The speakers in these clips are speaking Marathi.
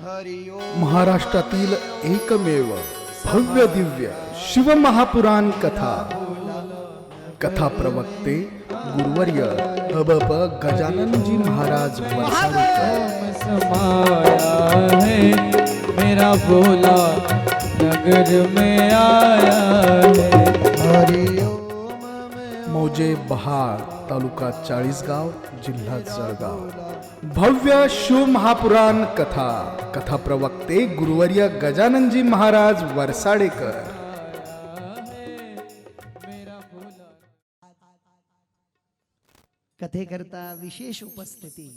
महाराष्ट्रातील एकमेव भव्य दिव्य शिवमहापुराण कथा कथा प्रवक्ते गुरुवर्य हबप गजाननजी महाराज वरसाडेकर। समाया है मेरा भोला नगर में आया है। मौजे बहार तालुका चाळीसगाव जिल्हा जळगाव। भव्य शिव महापुराण कथा कथा प्रवक्ते गुरुवर्य गजाननजी महाराज वरसाडेकर। कथेकरता विशेष उपस्थिती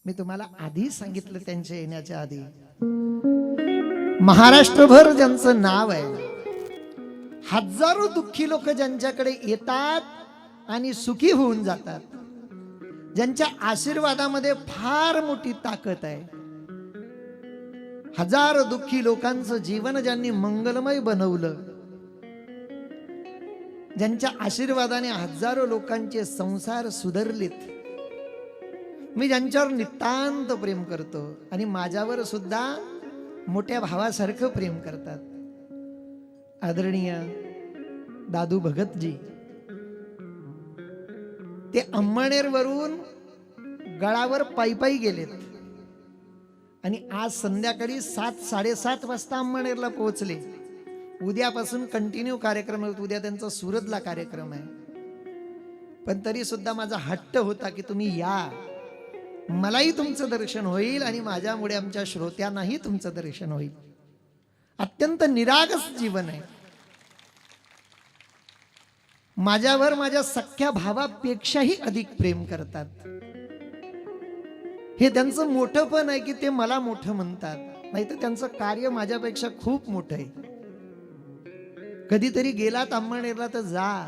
मी तुम्हाला आधी सांगितलं त्यांच्या येण्याच्या आधी। महाराष्ट्रभर ज्यांचं नाव आहे, हजारो दुःखी लोक ज्यांच्याकडे येतात आणि सुखी होऊन जातात, ज्यांच्या आशीर्वादामध्ये फार मोठी ताकद आहे, हजारो दुःखी लोकांचं जीवन ज्यांनी मंगलमय बनवलं, ज्यांच्या आशीर्वादाने हजारो लोकांचे संसार सुधारलेत, मी ज्यांच्यावर नितांत प्रेम करतो आणि माझ्यावर सुद्धा मोठ्या भावासारखं प्रेम करतात, आदरणीय दादू भगतजी। ते अंमळनेरवरून गळावर पायी गेलेत आणि आज संध्याकाळी 7-7:30 वाजता अंमळनेरला पोहोचले। उद्यापासून कंटिन्यू कार्यक्रम होत, उद्या त्यांचा सुरतला कार्यक्रम आहे। पण तरी सुद्धा माझा हट्ट होता की तुम्ही या, मलाही तुमचं दर्शन होईल आणि माझ्यामुळे आमच्या श्रोत्यांनाही तुमचं दर्शन होईल। अत्यंत निरागस जीवन आहे। माझ्यावर माझ्या सख्या भावापेक्षाही अधिक प्रेम करतात। हे त्यांचं मोठं पण आहे की ते मला मोठं म्हणतात, नाही तर त्यांचं कार्य माझ्यापेक्षा खूप मोठं आहे। कधीतरी गेलात अंमळनेरला तर जा,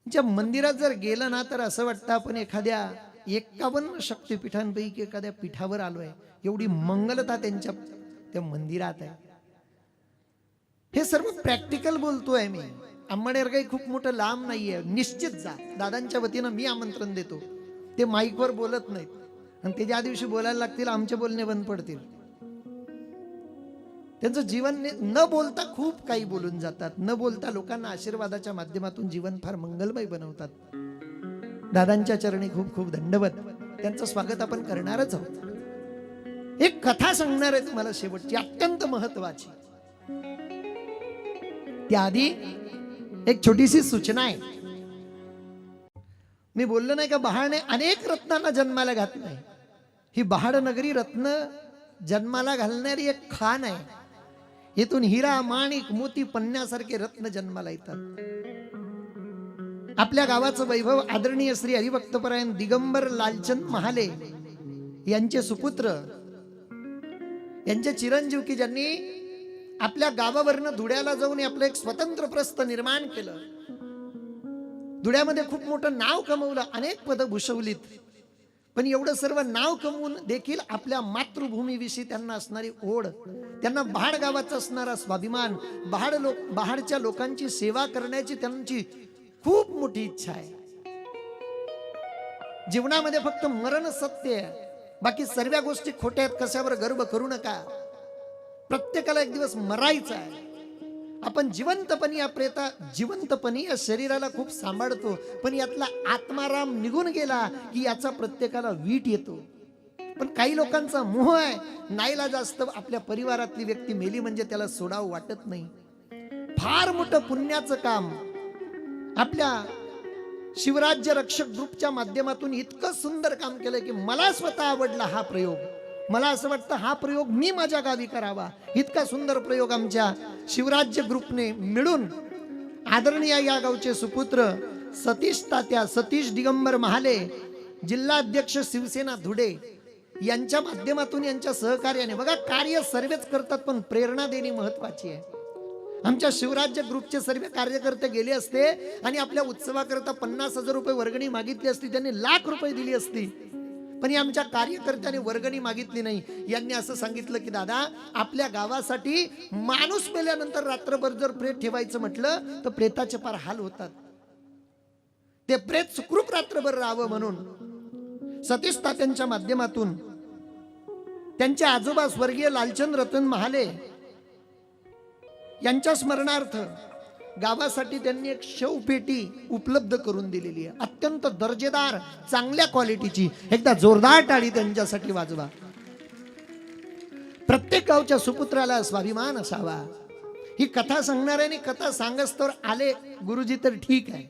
त्यांच्या मंदिरात जर गेलं ना तर असं वाटतं आपण एखाद्या 51 शक्तिपीठांपैकी एखाद्या पीठावर आलोय, एवढी मंगलता त्यांच्या त्या मंदिरात आहे। हे सर्व प्रॅक्टिकल बोलतोय मी। अंमळनेर काही खूप मोठं लांब नाहीये, निश्चित जा। दादांच्या वतीनं मी आमंत्रण देतो। ते माईकवर बोलत नाहीत आणि ते ज्या दिवशी बोलायला लागतील आमचे बोलणे बंद पडतील। त्यांचं जीवन न बोलता खूप काही बोलून जातात, न बोलता लोकांना आशीर्वादाच्या माध्यमातून जीवन फार मंगलमय बनवतात। दादांच्या चरणी खूप खूप दंडवत। त्यांचं स्वागत आपण करणारच आहोत। एक कथा सांगणार आहे तुम्हाला शेवटची, अत्यंत महत्वाची। त्याआधी एक छोटीशी सूचना आहे। मी बोललो नाही का बहाडने अनेक रत्नांना जन्माला घातलंय। ही बहाड नगरी रत्न जन्माला घालणारी एक खान आहे। इथून हिरा, माणिक, मोती, पन्न्यासारखे रत्न जन्माला येतात। आपल्या गावाचं वैभव आदरणीय श्री हरिभक्तपरायण दिगंबर लालचंद महाले यांचे सुपुत्र, यांचे चिरंजीव की ज्यांनी आपल्या गावावरनं धुळ्याला जाऊन आपलं एक स्वतंत्र प्रस्थ निर्माण केलं। धुळ्यामध्ये खूप मोठं नाव कमवलं, अनेक पदं भूषवलीत। पण एवढं सर्व नाव कमवून देखील आपल्या मातृभूमीविषयी त्यांना असणारी ओढ, त्यांना बहाड गावाचा असणारा स्वाभिमान, बहाडच्या लोकांची सेवा करण्याची त्यांची खूप मोठी इच्छा आहे। जीवनामध्ये फक्त मरण सत्य आहे, बाकी सर्व गोष्टी खोट्या आहेत, कशावर गर्व करू नका। प्रत्येकाला एक दिवस मरायचं आहे। आपण जिवंतपणी या शरीराला खूप सांभाळतो, पण यातला आत्माराम निघून गेला की याचा प्रत्येकाला वीट येतो। पण काही लोकांचा मोह आहे, नाईला जास्त आपल्या परिवारातली व्यक्ती मेली म्हणजे त्याला सोडावं वाटत नाही। फार मोठं पुण्याचं काम आपल्या शिवराज्य रक्षक ग्रुपच्या माध्यमातून इतकं सुंदर काम केलं की मला स्वतः आवडला हा प्रयोग। मला असं वाटतं हा प्रयोग मी माझ्या गावी करावा। इतका सुंदर प्रयोग आमच्या शिवराज्य ग्रुपने मिळून आदरणीय या गावचे सुपुत्र सतीश दिगंबर महाले, जिल्हाध्यक्ष शिवसेना धुळे यांच्या माध्यमातून, यांच्या सहकार्याने, बघा कार्य सर्वच करतात पण प्रेरणा देणे महत्वाची आहे। आमच्या शिवराज्य ग्रुपचे सर्व कार्यकर्ते गेले असते आणि आपल्या उत्सवाकरता 50,000 रुपये वर्गणी मागितली असती, त्यांनी लाख रुपये दिली असती, पण आमच्या कार्यकर्त्याने वर्गणी मागितली नाही। यांनी असं सांगितलं की दादा, आपल्या गावासाठी माणूस मेल्यानंतर रात्रभर जर प्रेत ठेवायचं म्हटलं तर प्रेताचे फार हाल होतात। ते प्रेत सुखरूप रात्रभर राहावं म्हणून सतीश तात्यांच्या माध्यमातून त्यांचे आजोबा स्वर्गीय लालचंद रतन महाले यांच्या स्मरणार्थ गावासाठी त्यांनी एक शवपेटी उपलब्ध करून दिलेली आहे, अत्यंत दर्जेदार चांगल्या क्वालिटीची. एकदा जोरदार टाळी त्यांच्यासाठी वाजवा. प्रत्येक गावच्या सुपुत्राला स्वाभिमान असावा. ही कथा सांगणाऱ्याने कथा सांगस्तोवर आले गुरुजी तर ठीक आहे.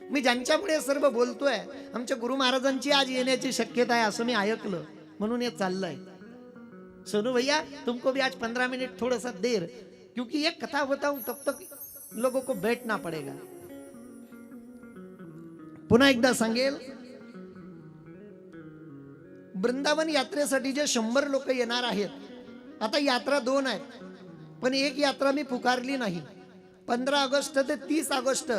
मी ज्यांच्यामुळे सर्व बोलतोय, आमच्या गुरु महाराजांची आज येण्याची शक्यता आहे असं मी ऐकलं, म्हणून हे चाललंय. सोनू भैया तुमको भी आज 15 मिनट थोड़ा सा देर, क्योंकि ये कथा बताऊं तब तक लोगों को बैठना पड़ेगा. पुन्हा एकदा सांगेल, वृंदावन यात्रेसाठी जे 100 लोक येणार आहेत, आता यात्रा 2 आहेत, पण एक यात्रा मी पुकारली नाही. 15 ऑगस्ट ते 30 ऑगस्ट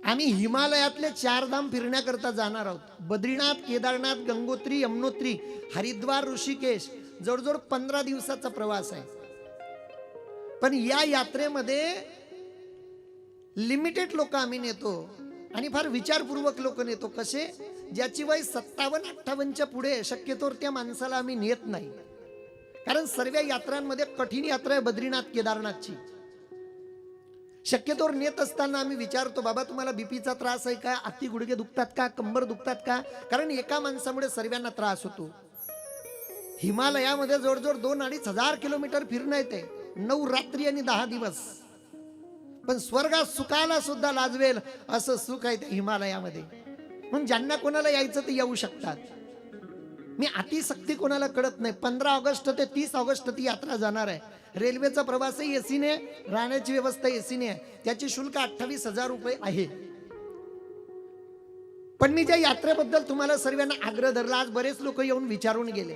आम्ही हिमालयातले 4 धाम फिरण्याकरता जाणार आहोत. बद्रीनाथ, केदारनाथ, गंगोत्री, यमुनोत्री, हरिद्वार, ऋषिकेश, जवळजवळ 15 दिवसाचा प्रवास आहे. पण या यात्रेमध्ये लिमिटेड लोक आम्ही नेतो आणि फार विचारपूर्वक लोक नेतो. कसे? ज्याची वय 57-58च्या पुढे, शक्यतोवर त्या माणसाला आम्ही नेत नाही. कारण सर्व यात्रांमध्ये कठीण यात्रा आहे बद्रीनाथ केदारनाथची. शक्यतोवर नेत असताना आम्ही विचारतो, बाबा तुम्हाला बीपीचा त्रास आहे का, अति गुडघे दुखतात का, कंबर दुखतात का? कारण एका माणसामुळे सर्वांना त्रास होतो. हिमालयामध्ये जवळजवळ 2-2.5 हजार किलोमीटर फिरणं येते, 9 रात्री आणि 10 दिवस. पण स्वर्गात सुखाला सुद्धा लाजवेल असं सुख आहे त्या हिमालयामध्ये. म्हणून ज्यांना कोणाला यायचं ते येऊ शकतात. मी अतिशक्ती कोणाला कळत नाही. 15 ऑगस्ट ते 30 ऑगस्ट ती यात्रा जाणार आहे. रेल्वेचा प्रवासही एसीने, राहण्याची व्यवस्था एसीने आहे. त्याची शुल्क 28,000 रुपये आहे. पण मी ज्या यात्रेबद्दल तुम्हाला सर्वांना आग्रह धरला, आज बरेच लोक येऊन विचारून गेले.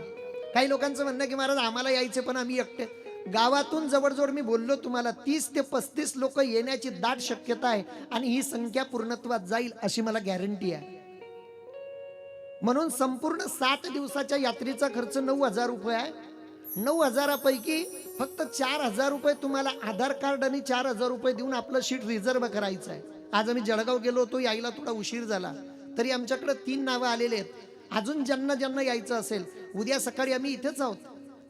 काही लोकांचं म्हणणं की महाराज आम्हाला यायचे पण आम्ही एकटे. गावातून जवळजवळ मी बोललो तुम्हाला 30 ते 35 लोक येण्याची दाट शक्यता आहे आणि ही संख्या पूर्णत्वात जाईल अशी मला गॅरंटी आहे. म्हणून संपूर्ण 7 दिवसाच्या यात्रेचा खर्च 9,000 रुपये आहे. 9,000 पैकी फक्त 4,000 रुपये तुम्हाला आधार कार्ड आणि 4,000 रुपये देऊन आपलं सीट रिझर्व करायचं आहे. आज आम्ही जळगाव गेलो होतो, यायला थोडा उशीर झाला, तरी आमच्याकडे 3 नावं आलेले आहेत. अजून ज्यांना ज्यांना यायचं असेल, उद्या सकाळी आम्ही इथेच आहोत.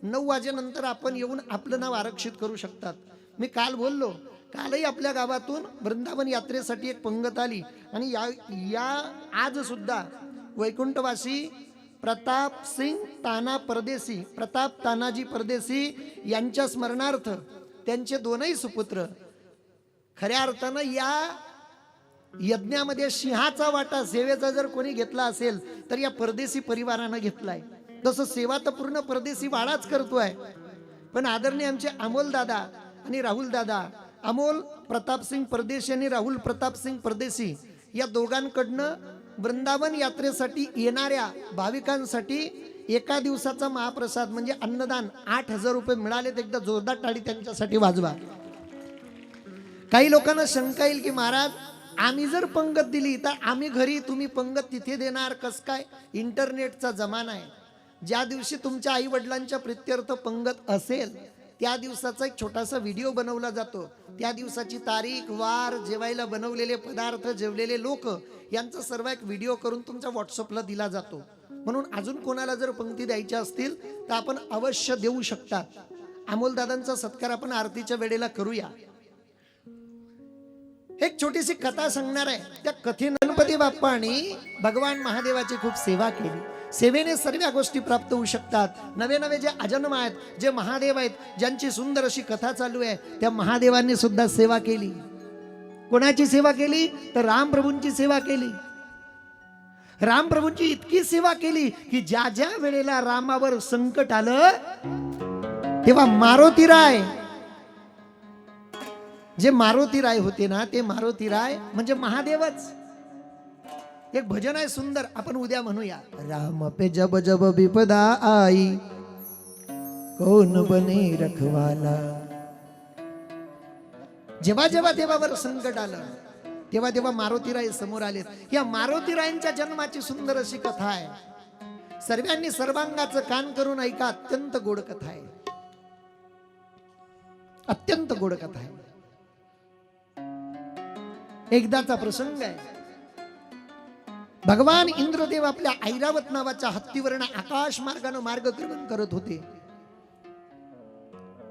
9 वाजेनंतर आपण येऊन आपलं नाव आरक्षित करू शकतात. मी काल बोललो, कालही आपल्या गावातून वृंदावन यात्रेसाठी एक पंगत आली आणि या आज सुद्धा वैकुंठवासी प्रताप सिंग ताना परदेसी, प्रताप तानाजी परदेसी यांच्या स्मरणार्थ त्यांचे 2ही सुपुत्र खऱ्या अर्थानं या यज्ञामध्ये सिंहाचा वाटा सेवेचा जर कोणी घेतला असेल तर या परदेशी परिवारानं घेतलाय. तसं सेवा तर पूर्ण परदेशी वाडाच करतोय. पण आदरणीय आमचे अमोल दादा आणि राहुल दादा, अमोल प्रतापसिंग परदेशी आणि राहुल प्रतापसिंग परदेशी, या दोघांकडनं वृंदावन यात्रेसाठी येणाऱ्या भाविकांसाठी एका दिवसाचा महाप्रसाद म्हणजे अन्नदान 8,000 रुपये मिळालेत. एकदा जोरदार टाळी त्यांच्यासाठी वाजवा. काही लोकांना शंका येईल की महाराज आम्ही जर पंगत दिली तर आम्ही घरी, तुम्ही पंगत तिथे देणार कस काय? इंटरनेटचा जमाना आहे. ज्या दिवशी तुमच्या आई वडिलांच्या प्रित्यर्थ पंगत असेल त्या दिवसाचा एक छोटासा व्हिडिओ बनवला जातो. त्या दिवसाची तारीख, वार, जेवायला बनवलेले पदार्थ, जेवलेले लोक यांचा सर्व एक व्हिडिओ करून तुमच्या व्हॉट्सअपला दिला जातो. म्हणून अजून कोणाला जर पंक्ती द्यायच्या असतील तर आपण अवश्य देऊ शकतात. अमोलदादांचा सत्कार आपण आरतीच्या वेळेला करूया. एक छोटीशी कथा सांगणार आहे. त्या कथेने गणपती बाप्पांनी भगवान महादेवाची खूप सेवा केली. सेवेने सर्व गोष्टी प्राप्त होऊ शकतात. नवे नवे जे अजन्म आहेत, जे महादेव आहेत, ज्यांची सुंदर अशी कथा चालू आहे, त्या महादेवांनी सुद्धा सेवा केली. कोणाची सेवा केली? तर रामप्रभूंची सेवा केली. रामप्रभूंची इतकी सेवा केली की ज्या ज्या वेळेला रामावर संकट आलं तेव्हा मारुतीराय, जे मारुतीराय होते ना, ते मारुतीराय म्हणजे महादेवच. एक भजन आहे सुंदर, आपण उद्या म्हणूया. राम पे जब जब विपदा आई कौन बने रखवाला. जेव्हा जेव्हा देवावर संकट आलं तेव्हा तेव्हा मारुतीराय समोर आलेत. या मारुतीरायांच्या जन्माची सुंदर अशी कथा आहे. सर्वांनी सर्वांगाचं कान करून ऐका. अत्यंत गोड कथा आहे, अत्यंत गोड कथा आहे. एकदाचा प्रसंग आहे. भगवान इंद्रदेव आपल्या ऐरावत नावाच्या हत्तीवरनं आकाश मार्गाने मार्गक्रमण करत होते.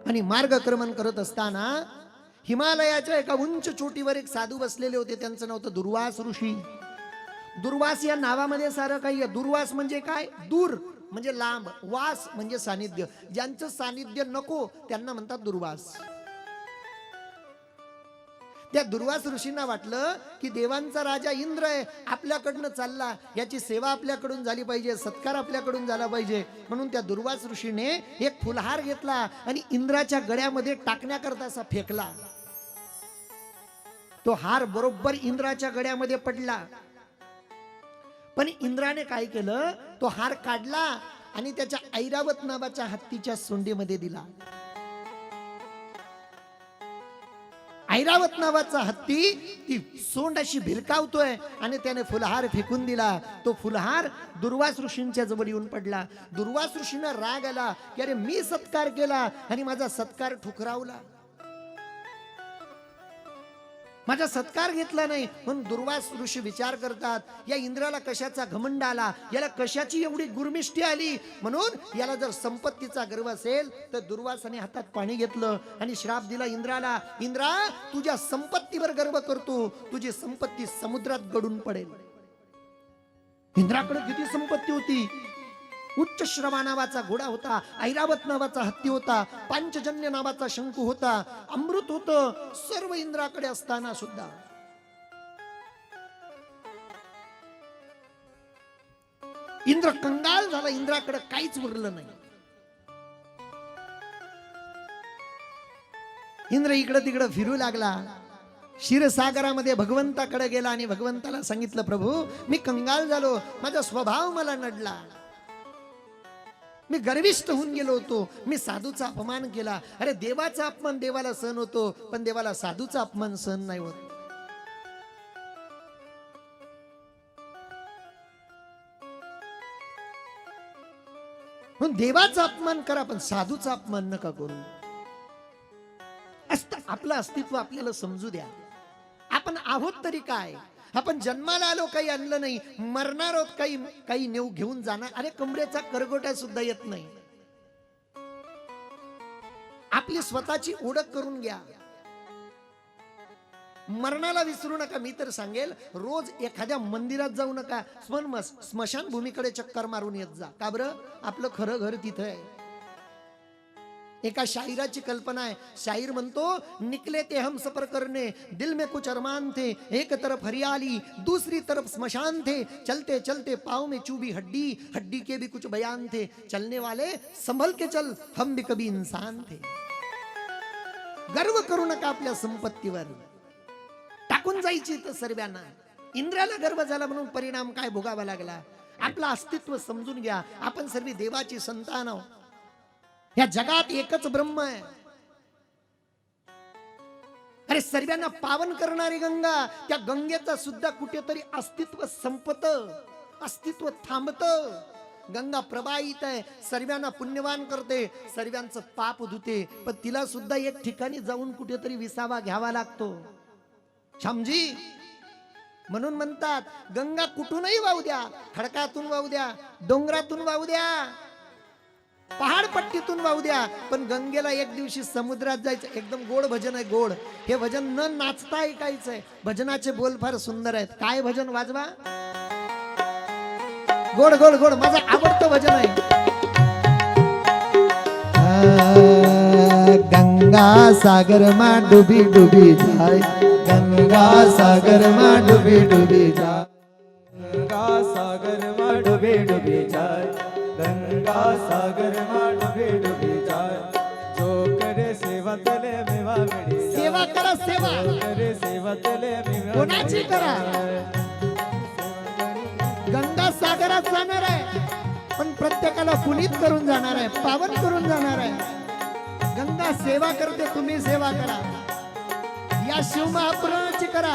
आणि मार्गक्रमण करत असताना हिमालयाच्या एका उंच चोटीवर एक साधू बसलेले होते. त्यांचं नाव होतं दुर्वास ऋषी. दुर्वास या नावामध्ये सारं काही आहे. दुर्वास म्हणजे काय? दूर म्हणजे लांब, वास म्हणजे सानिध्य. ज्यांचं सानिध्य नको त्यांना म्हणतात दुर्वास. त्या दुर्वास ऋषींना वाटलं की देवांचा राजा इंद्र आहे, आपल्याकडनं चालला, याची सेवा आपल्याकडून झाली पाहिजे, सत्कार आपल्याकडून झाला पाहिजे. म्हणून त्या दुर्वास ऋषीने एक फुलहार घेतला आणि इंद्राच्या गळ्यामध्ये टाकण्याकरता असा फेकला. तो हार बरोबर इंद्राच्या गळ्यामध्ये पडला. पण इंद्राने काय केलं, तो हार काढला आणि त्याच्या ऐरावत नावाच्या हत्तीच्या सोंडीमध्ये दिला. ऐरावत नावाचा हत्ती ती सोंड अशी भिरकावतोय आणि त्याने फुलहार फेकून दिला. तो फुलहार दुर्वास ऋषींच्या जवळ येऊन पडला. दुर्वास ऋषींना राग आला की अरे मी सत्कार केला आणि माझा सत्कार ठुकरावला, माझा सत्कार घेतला नाही. म्हणून दुर्वास ऋषी विचार करतात, या इंद्राला कशाचा घमंड आला, याला कशाची एवढी गुरमिष्टी आली. म्हणून याला जर संपत्तीचा गर्व असेल तर दुर्वासाने हातात पाणी घेतलं आणि श्राप दिला इंद्राला, इंद्रा तुझ्या संपत्तीवर गर्व करतो, तुझी संपत्ती समुद्रात गडून पडेल. इंद्राकडे किती संपत्ती होती. उच्च श्रवा नावाचा घोडा होता, ऐरावत नावाचा हत्ती होता, पांचजन्य नावाचा शंकू होता, अमृत होतं, सर्व इंद्राकडे असताना सुद्धा इंद्र कंगाल झाला. इंद्राकडे काहीच उरलं नाही. इंद्र इकडं तिकडं फिरू लागला. क्षीरसागरामध्ये भगवंताकडे गेला आणि भगवंताला सांगितलं, प्रभू मी कंगाल झालो, माझा स्वभाव मला नडला, मी गर्विष्ठ होऊन गेलो होतो, मी साधूचा अपमान केला. अरे देवाचा अपमान देवाला सहन होतो, पण देवाला साधूचा अपमान सहन नाही होत. म्हणून देवाचा अपमान करा पण साधूचा अपमान नका करू. आपलं अस्तित्व आपल्याला समजू द्या. आपण आहोत तरी काय, आपण जन्माला आलो काही आणलं नाही, मरणार आहोत काही नेऊ घेऊन जाणार. अरे कमरेचा करगोटा सुद्धा येत नाही. आपली स्वतःची ओळख करून घ्या. मरणाला विसरू नका. मी तर सांगेल रोज एखाद्या मंदिरात जाऊ नका, स्मशान भूमीकडे चक्कर मारून येत जा. का बरं? आपलं खरं घर तिथं आहे. एका शायराची कल्पना आहे. शायर म्हणतो, निकले ते हम सफर करने, दिल में कुछ अरमान थे, एक तरफ हरियाली दूसरी तरफ स्मशान थे, चलते चलते पाँव में चुभी हड्डी, हड्डी के भी कुछ बयान थे, चलने वाले संभल के चल, हम भी कभी इंसान थे. गर्व करू नका आपल्या संपत्तीवर, टाकून जायची तर सर्वांना. इंद्राला गर्व झाला म्हणून परिणाम काय भोगावा लागला. आपलं अस्तित्व समजून घ्या. आपण सर्व देवाची संतान आहोत. या जगात एकच ब्रह्म आहे. अरे सर्वांना पावन करणारी गंगा, त्या गंगेचं सुद्धा कुठेतरी अस्तित्व संपत, अस्तित्व थांबत. गंगा प्रवाहित आहे, सर्वांना पुण्यवान करते, सर्वांचं पाप धुते, पण तिला सुद्धा एक ठिकाणी जाऊन कुठेतरी विसावा घ्यावा लागतो. श्यामजी म्हणून म्हणतात, गंगा कुठूनही वाहू द्या, खडकातून वाहू द्या, डोंगरातून वाहू द्या, पहाडपट्टीतून वाहू द्या, पण गंगेला एक दिवशी समुद्रात जायचं. एकदम गोड भजन आहे, गोड. हे भजन न नाचता ऐकायचंय. भजनाचे बोल फार सुंदर आहेत. काय भजन वाजवा, गोड गोड गोड. माझं आवडतं भजन आहे. गंगा सागर मा डुबी डुबी जाय, गंगा सागर मा डुबी डुबी जाय, गंगा सागर में डूबी डूबी जाए, गंगा सागर में डूबी डूबी जाए. जो करे सेवा तले मेवा मिळी जाए. सेवा करा, सेवा जो करे सेवा तले मेवा कोणाची मिळी करा. जाए. गंगा सागरात जाणार आहे, पण प्रत्येकाला पुनीत करून जाणार आहे, पावन करून जाणार आहे. गंगा सेवा करते, तुम्ही सेवा करा. या शिवमहापुराणाची करा,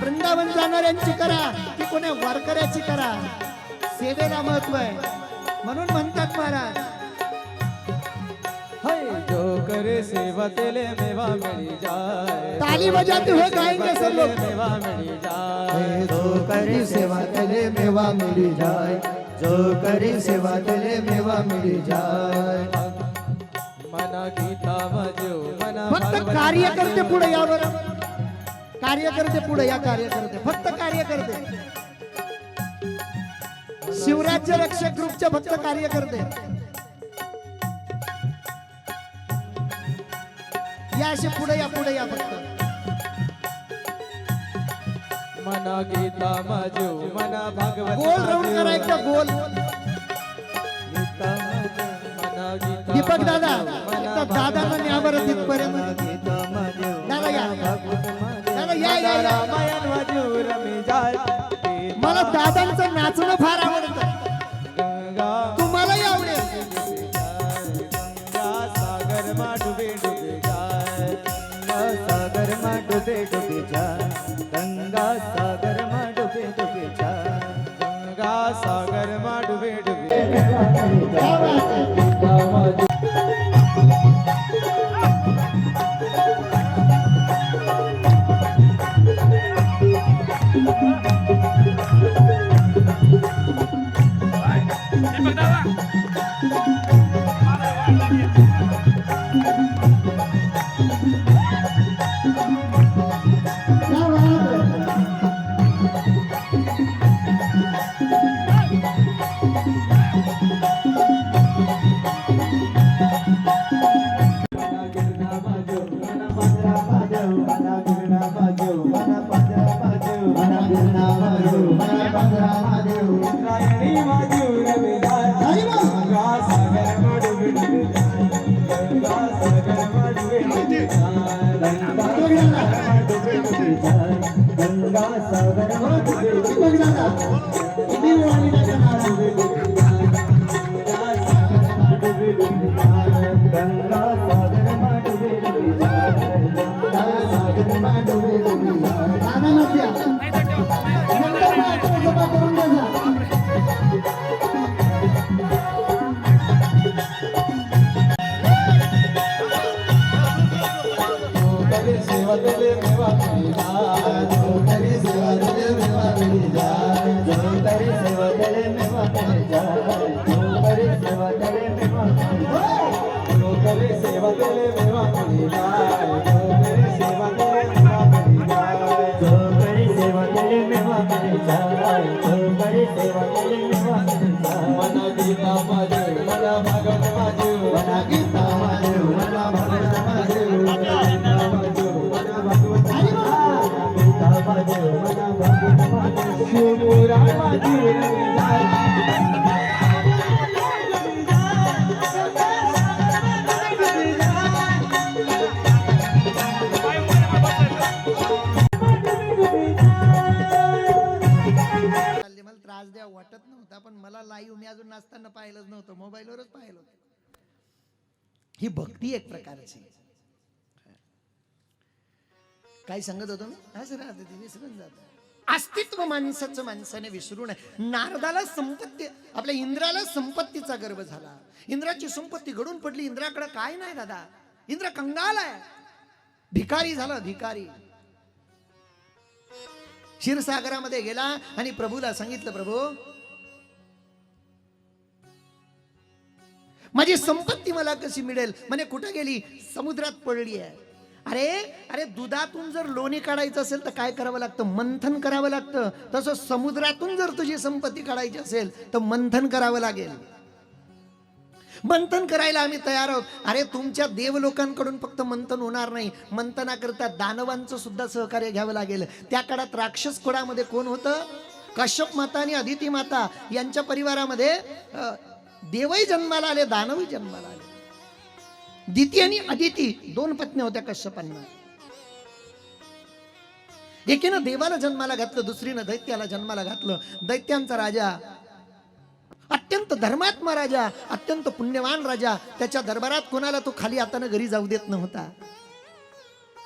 वृंदावन जाणाऱ्यांची करा, की कोण्या वारकऱ्याची करा. सेवेला महत्व आहे. म्हणून म्हणतात महाराज, हाय जो करे करे सेवा तेले मेवा मिली जाए। ताली बजाते हुए गाएंगे सब लोग। मेवा मिली जाए। जो करे सेवा तेले मेवा मिली जाए, जो करे सेवा तेले मेवा मिली जाए। मना गीता मजो मना फक्त कार्यकर्ते पुढे यावर, कार्यकर्ते पुढे या, कार्यकर्ते फक्त कार्यकर्ते, शिवराज्य रक्षक ग्रुपचे फक्त कार्यकर्ते या, असे पुढे या, पुढे या फक्त। मना गीता मजो मना भागवत गोल राऊंड करा एकदा, गोल। गीता मजो मना गीता दीपक दादा मजो, एकदा दादांना न्या बरं तिथपर्यंत। गीता मजो दादा या, दादा या, या, या। रामायण वाजू रमी जाय। मला दादांचं नाचणं फार आवडतं, गंगा तुम्हालाही आवडेल। गंगा सागर मा डुबे डुबे जाय। गंगा सागर मा डुबे डुबे जाए, गंगा सागर मा डुबे डुबे जाए। गंगा सागर मा डुबे डुबे रायणी वाजू रमी जाय। गंगा सागर मा डुबे डुबे जाय। गंगा सागर मा डुबे डुबे जाय। गंगा सागर मा डुबे डुबे जाए। गंगा सागर मा डुबे डुबे जाए, गंगा सागर मा डुबे डुबे जाए। करे सेवा तेले मेवा मिली जाय। जो करे सेवा तेले मेवा मिली जाए, जो करे सेवा तेले मेवा मिली जाए। जो करे सेवा तेले मेवा मिली जाए। जो करे सेवा तेले मेवा मिली जाय। जो करे सेवा तेले मेवा मिली जाय। जो करे सेवा तेले मेवा मिली जाए, जो करे सेवा तेले मेवा मिली जाए। मना गीता मजो मना भागवत मजो मना गीता मजो मना भगवत मजो, गीता मजो मना भागवत गीता मजो मना भगवत मजो। शिवपुराण वाजू रमी जाय। मला त्रास द्या वाटत नव्हता, पण मला लाईव्ह मी अजून नाचताना पाहिलंच नव्हतं, मोबाईलवरच पाहिलं होतं। ही भक्ती एक प्रकारची। काय सांगत होतो मी? असं राहते ते, विसरून जात। अस्तित्व माणसाचं माणसाने विसरू नये। नारदाला संपत्ती, आपल्या इंद्राला संपत्तीचा गर्व झाला, इंद्राची संपत्ती घडून पडली, इंद्राकडे काय नाही दादा, इंद्र कंगाल आहे, भिकारी झाला, भिकारी। क्षीरसागरामध्ये गेला आणि प्रभूला सांगितलं, प्रभू माझी संपत्ती मला कशी मिळेल? म्हणे कुठे गेली? समुद्रात पडली आहे। अरे अरे, दुधातून जर लोणी काढायचं असेल तर काय करावं लागतं? मंथन करावं लागतं। तसं समुद्रातून जर तुझी संपत्ती काढायची असेल तर मंथन करावं लागेल। मंथन करायला आम्ही तयार आहोत। अरे तुमच्या देवलोकांकडून फक्त मंथन होणार नाही, मंथनाकरता दानवांचं सुद्धा सहकार्य घ्यावं लागेल। त्या काळात राक्षस कुळामध्ये कोण होतं? कश्यप माता आणि अदिती माता यांच्या परिवारामध्ये देवही जन्माला आले, दानवही जन्माला आले। दिती आणि अदिती दोन पत्नी होत्या कश्यपांना। एकीनं देवाला जन्माला घातलं, दुसरीनं दैत्याला जन्माला घातलं। दैत्यांचा राजा, अत्यंत धर्मात्मा राजा, अत्यंत पुण्यवान राजा, त्याच्या दरबारात कोणाला तो खाली हाताने घरी जाऊ देत नव्हता।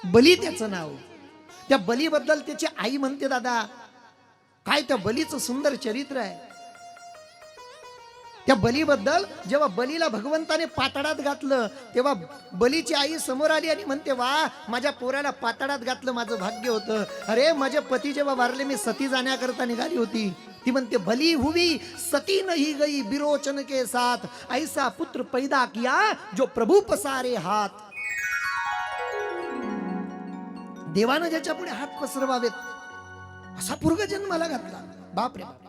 बली त्याचं नाव। त्या बलीबद्दल त्याची आई म्हणते, दादा काय त्या बलीचं सुंदर चरित्र आहे। त्या बलीबद्दल जेव्हा बलीला भगवंताने पाताळात घातलं तेव्हा बलीची आई समोर आली आणि म्हणते, वा माझ्या पोराला पाताळात घातलं, माझं भाग्य होतं. अरे माझे पती जेव्हा वारले मी सती जाण्याकरता निघाली होती. ती म्हणते, भली हुई सती नहीं गई बिरोचन के साथ, ऐसा पुत्र पैदा किया जो प्रभु पसारे हात. देवानं ज्याच्या पुढे हात पसरवावेत असा पूर्व जन्माला घातला. बापरे बाप.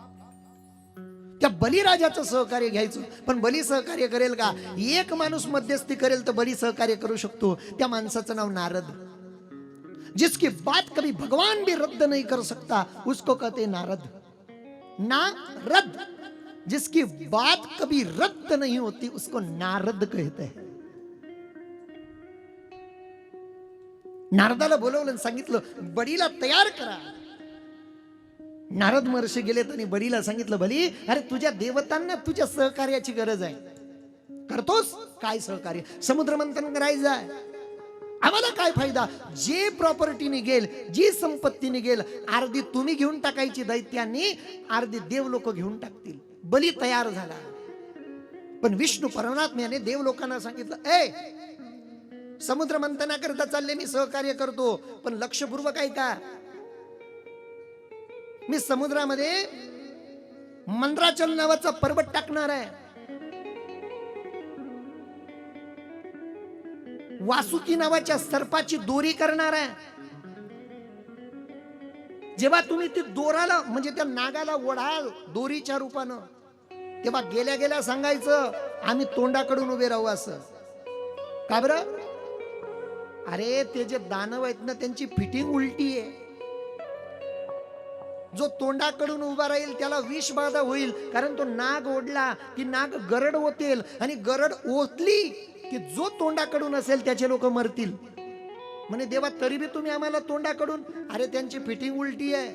त्या बलिराजाचं सहकार्य घ्यायचं, पण बली सहकार्य करेल का? एक माणूस मध्यस्थी करेल तर बली सहकार्य करू शकतो. त्या माणसाचं नाव नारद. जिसकी बात कभी भगवान भी रद्द नहीं कर सकता उसको कहते नारद. नारद, जिसकी बात कभी रद्द नहीं होती उसको नारद कहते हैं. नारदाला बोलवलं आणि सांगितलं, बळीला तयार करा. नारद महर्षी गेले त्यांनी बळीला सांगितलं, बली अरे तुझ्या देवतांना तुझ्या सहकार्याची गरज आहे. करतोस काय सहकार्य? समुद्र मंथन करायचं आहे, आम्हाला काय फायदा? जे प्रॉपर्टी निघेल, जी संपत्ती निघेल, अर्धी तुम्ही घेऊन टाकायची दैत्यांनी, अर्धी देव लोक घेऊन टाकतील. बली तयार झाला. पण विष्णू परमात्म्याने देव लोकांना सांगितलं, ए समुद्र मंथनाकरता चालले, मी सहकार्य करतो, पण लक्षपूर्वक ऐका. मी समुद्रामध्ये मंद्राचल नावाचा पर्वत टाकणार आहे. वासुकी नावाच्या सर्पाची दोरी करणार आहे. जेव्हा तुम्ही ती दोराला म्हणजे त्या नागाला ओढाल दोरीच्या रूपानं, तेव्हा गेल्या गेल्या सांगायचं आम्ही तोंडाकडून उभे राहू. असं का बरं? अरे ते जे दानव आहेत ना त्यांची फिटिंग उलटी आहे. जो तोंडाकडून उभा राहील त्याला विष बाधा होईल, कारण तो नाग ओढला की नाग गरड ओतेल, आणि गरड ओतली की जो तोंडाकडून असेल त्याचे लोक मरतील. म्हणे देवा तरी बी तुम्ही आम्हाला तोंडाकडून. अरे त्यांची फिटिंग उलटी आहे.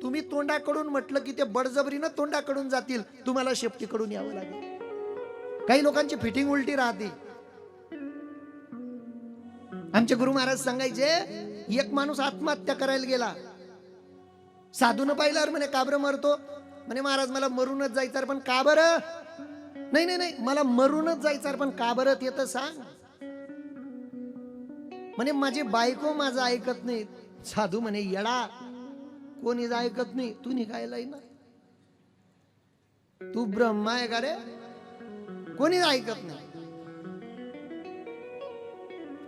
तुम्ही तोंडाकडून म्हटलं की ते बळजबरीनं तोंडाकडून जातील, तुम्हाला शेपटीकडून यावं लागेल. काही लोकांची फिटिंग उलटी राहते. आमचे गुरु महाराज सांगायचे, एक माणूस आत्महत्या करायला गेला. साधून पाहिल्यावर म्हणे का बरं मरतो? म्हणे महाराज मला मरूनच जायचं. पण का बरं? नाही नाही नाही मला मरूनच जायचं. पण का बरं ते तर सांग. म्हणे माझी बायको माझं ऐकत नाही. साधू म्हणे येडा, कोणीच ऐकत नाही, तू निघायला ना, तू ब्रह्मा आहे का रे? कोणीच ऐकत नाही.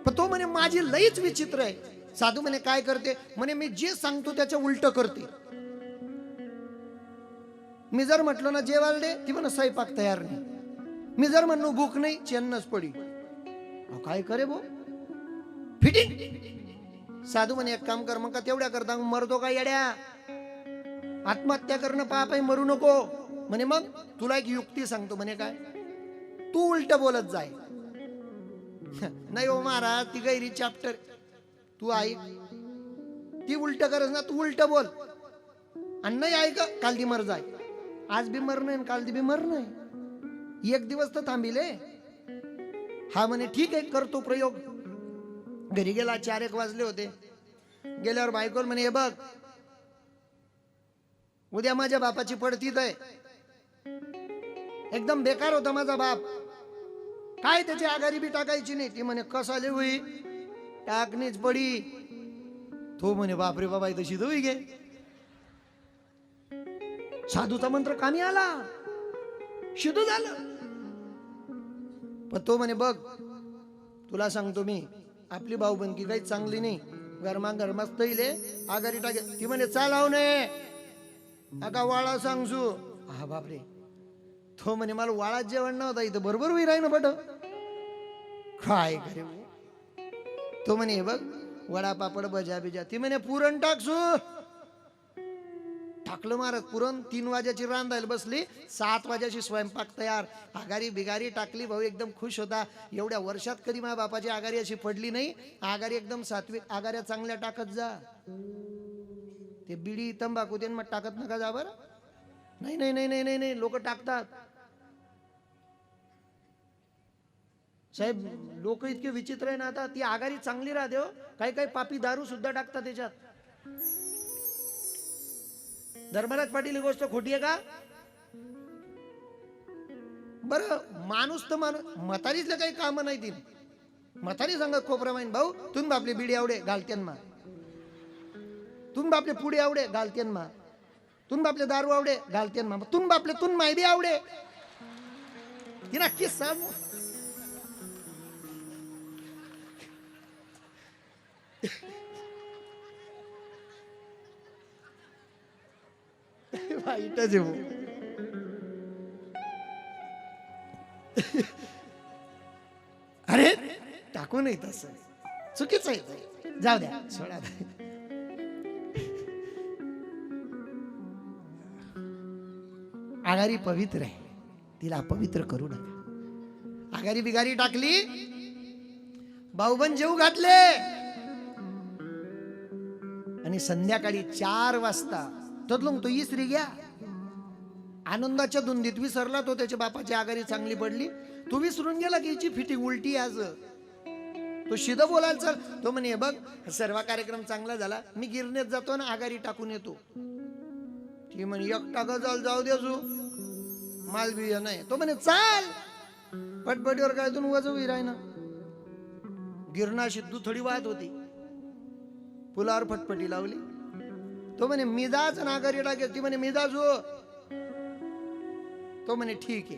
पण तो म्हणे माझी लईच विचित्र आहे. साधू म्हणे काय करते? म्हणे मी जे सांगतो त्याच्या उलट करते. मी जर म्हटलो ना जेवायला दे, ती म्हणा स्वयंपाक तयार नाही. मी जर म्हणलो भूक नाही, चेन्नच पडी. काय करे भो फिटिंग. साधू म्हणे एक काम कर, मग का तेवढ्या करता मरतो का येड्या? आत्महत्या करणं पाप आहे, मरू नको. म्हणे मग तुला एक युक्ती सांगतो. म्हणे काय? तू उलट बोलत जाय. नाही हो महाराज, ती गैरी चॅप्टर तू ऐक. ती उलट करस ना, तू उलट बोल. आणि नाही ऐक, काल दी मर जाय. आज बी मर नाही, काल दी बी मर नाही. एक दिवस तर थांबिले. हा म्हणे ठीक आहे, करतो प्रयोग. घरी गेला, 4-1 वाजले होते. गेल्यावर बायकोल म्हणे, हे बघ उद्या माझ्या बापाची पडतीत आहे. एकदम बेकार होता माझा बाप, काय त्याची आघारी बी टाकायची नाही. ती म्हणे कसाले होई, टाकणीच पडी. तो म्हणे बापरे बाबा तशी दोई गे. साधूचा मंत्र कामी आला, शुद्ध झालं. पण तो म्हणे बघ तुला सांगतो मी, आपली भाऊबंदकी काही चांगली नाही. गरमागरमाच तैले आघारी टाके. ती म्हणे चालाव नये, आता वाळा सांगसू. हा बापरे. तो म्हणे मला वाळात जेवण नव्हता, इथं बरोबर विराय ना बट काय करे. तो म्हणे बघ वडा पापड भजा बिजा. ती म्हणे पुरण टाकसू. टाकलं महाराज पुरण. 3 वाजाची रांधायला बसली, 7 वाजाची स्वयंपाक तयार. आघारी बिगारी टाकली. भाऊ एकदम खुश होता. एवढ्या वर्षात कधी माझ्या बापाची आघारी अशी पडली नाही. आघारी एकदम सात्विक. आघाऱ्या चांगल्या टाकत जा. ते बिडी तंबाखू ते मग टाकत नका जा बरं. नाही नाही नाही नाही नाही लोक टाकतात साहेब. लोक इतके विचित्र आहे ना. आता ती आघारी चांगली राहते हो. काही काही पापी दारू सुद्धा टाकतात त्याच्यात. धर्मराज पाटील ही गोष्ट खोटी आहे का? बरं माणूस तर माणूस, म्हातारीतलं काही काम नाही ती. म्हातारी सांगत खोपरामाईन भाऊ तुम्ही बापले बिडी आवडे घालतेन मा, तुम्ही बापले पुढे आवडे घालतेन मा, तुम्ही बापले दारू आवडे घालतेन मा, तुम्ही बापले तुम मायबी आवडे. ही नक्की सांग. वाईटच आहे. अरे टाकू नाही तसं, चुकीचं आहे ते. जाऊ द्या सोडा. आगारी पवित्र आहे, तिला अपवित्र करू नका. आगारी बिगारी टाकली, भाऊबंद जेऊ घातले आणि संध्याकाळी 4 वाजता तदलून तो इसरी घ्या. आनंदाच्या धुंदीत विसरला तो, त्याच्या बापाची आगारी चांगली पडली. तो विसरून गेला की हिची फिटिंग उलटी आज. तो शिदा बोलायला चल, तो म्हणे बघ सर्व कार्यक्रम चांगला झाला, मी गिरणीत जातो ना आगारी टाकून येतो. ती म्हणे एकटा गजाल जाऊ देजू माल बिया नाही. तो म्हणे चाल. पटपटीवर काय तून वजू विराय ना. गिरणाशी दुथडी वाहत होती, पुलावर फटफटी लावली. तो म्हणे मी जाच ना आगारी टाकेल. ती म्हणे मी जाजू. तो म्हणे ठीक आहे.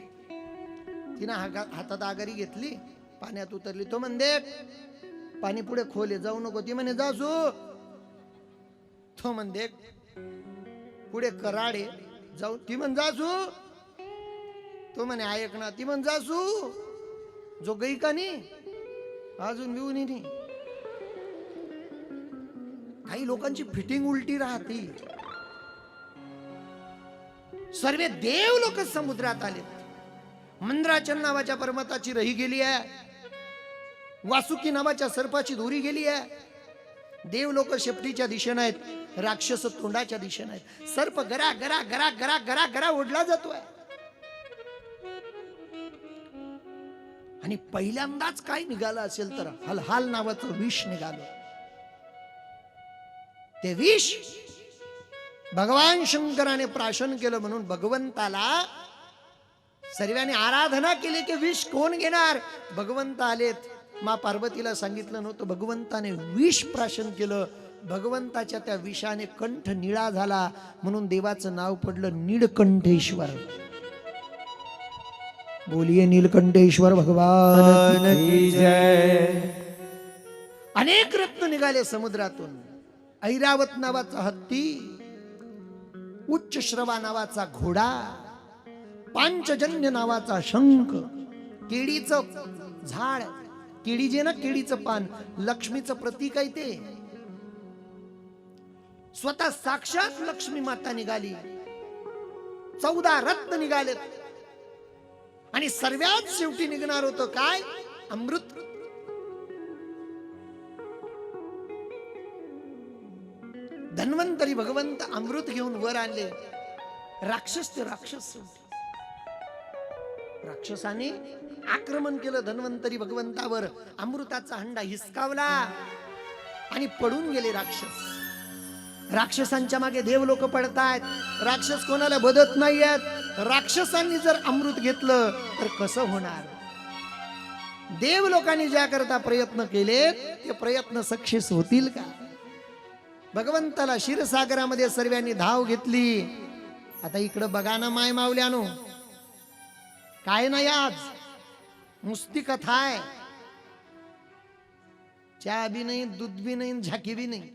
तिनं हातात आगारी घेतली, पाण्यात उतरली. तो म्हणे देख पाणी पुढे खोले जाऊ नको. ती म्हणे जाजू. तो म्हणे देख पुढे कराडे जाऊ. ती म्हण जाजू. तो म्हणे ऐक ना. ती म्हण जाजू. जो गई का नाही अजून बिऊन नाही. काही लोकांची फिटिंग उलटी राहते. सर्व देव लोक समुद्रात आले. मंद्राचल नावाच्या पर्वताची रही गेली आहे. वासुकी नावाच्या सर्पाची दोरी गेली आहे. देव लोक शेपटीच्या दिशेने आहेत, राक्षस तोंडाच्या दिशेने आहेत. सर्प गरा गरा गरा गरा गरा गरा ओढला जातोय. आणि पहिल्यांदाच काय निघालं असेल तर हलहाल नावाचं विष निघालं. ते विष भगवान शंकराने प्राशन केलं म्हणून भगवंताला सर्वांनी आराधना केली की विष कोण घेणार. भगवंत आलेत. मा पार्वतीला सांगितलं नव्हतं, भगवंताने विष प्राशन केलं. भगवंताच्या त्या विषाने कंठ निळा झाला म्हणून देवाचं नाव पडलं नीलकंठेश्वर. बोलिये नीलकंठेश्वर भगवान की जय. अनेक रत्न निघाले समुद्रातून. ऐरावत नावाचा हत्ती, उच्च श्रवा नावाचा घोडा, पांचजन्य नावाचा शंख, केळीचं झाड. केळी जे ना केळीचं पान लक्ष्मीचं प्रतीक आहे ते. स्वतः साक्षात लक्ष्मी माता निघाली. 14 रत्न निघालेत. आणि सर्वात शेवटी निघणार होतं काय? अमृत. धन्वंतरी भगवंत अमृत घेऊन वर आणले. राक्षस ते राक्षस. राक्षसाने आक्रमण केलं धन्वंतरी भगवंतावर. अमृताचा हंडा हिसकावला आणि पडून गेले राक्षस. राक्षसांच्या मागे देव लोक पडतायत. राक्षस कोणाला बदत नाहीयेत. राक्षसांनी जर अमृत घेतलं तर कसं होणार? देव लोकांनी ज्या करता प्रयत्न केले ते प्रयत्न सक्सेस होतील का? भगवंताला क्षीरसागरामध्ये सर्वांनी धाव घेतली. आता इकडं बघा ना माय मावल्यानो, काय नाही आज नुसती कथा आहे. चहा बी नाही, दूध बी नाही, झाकी बी नाही.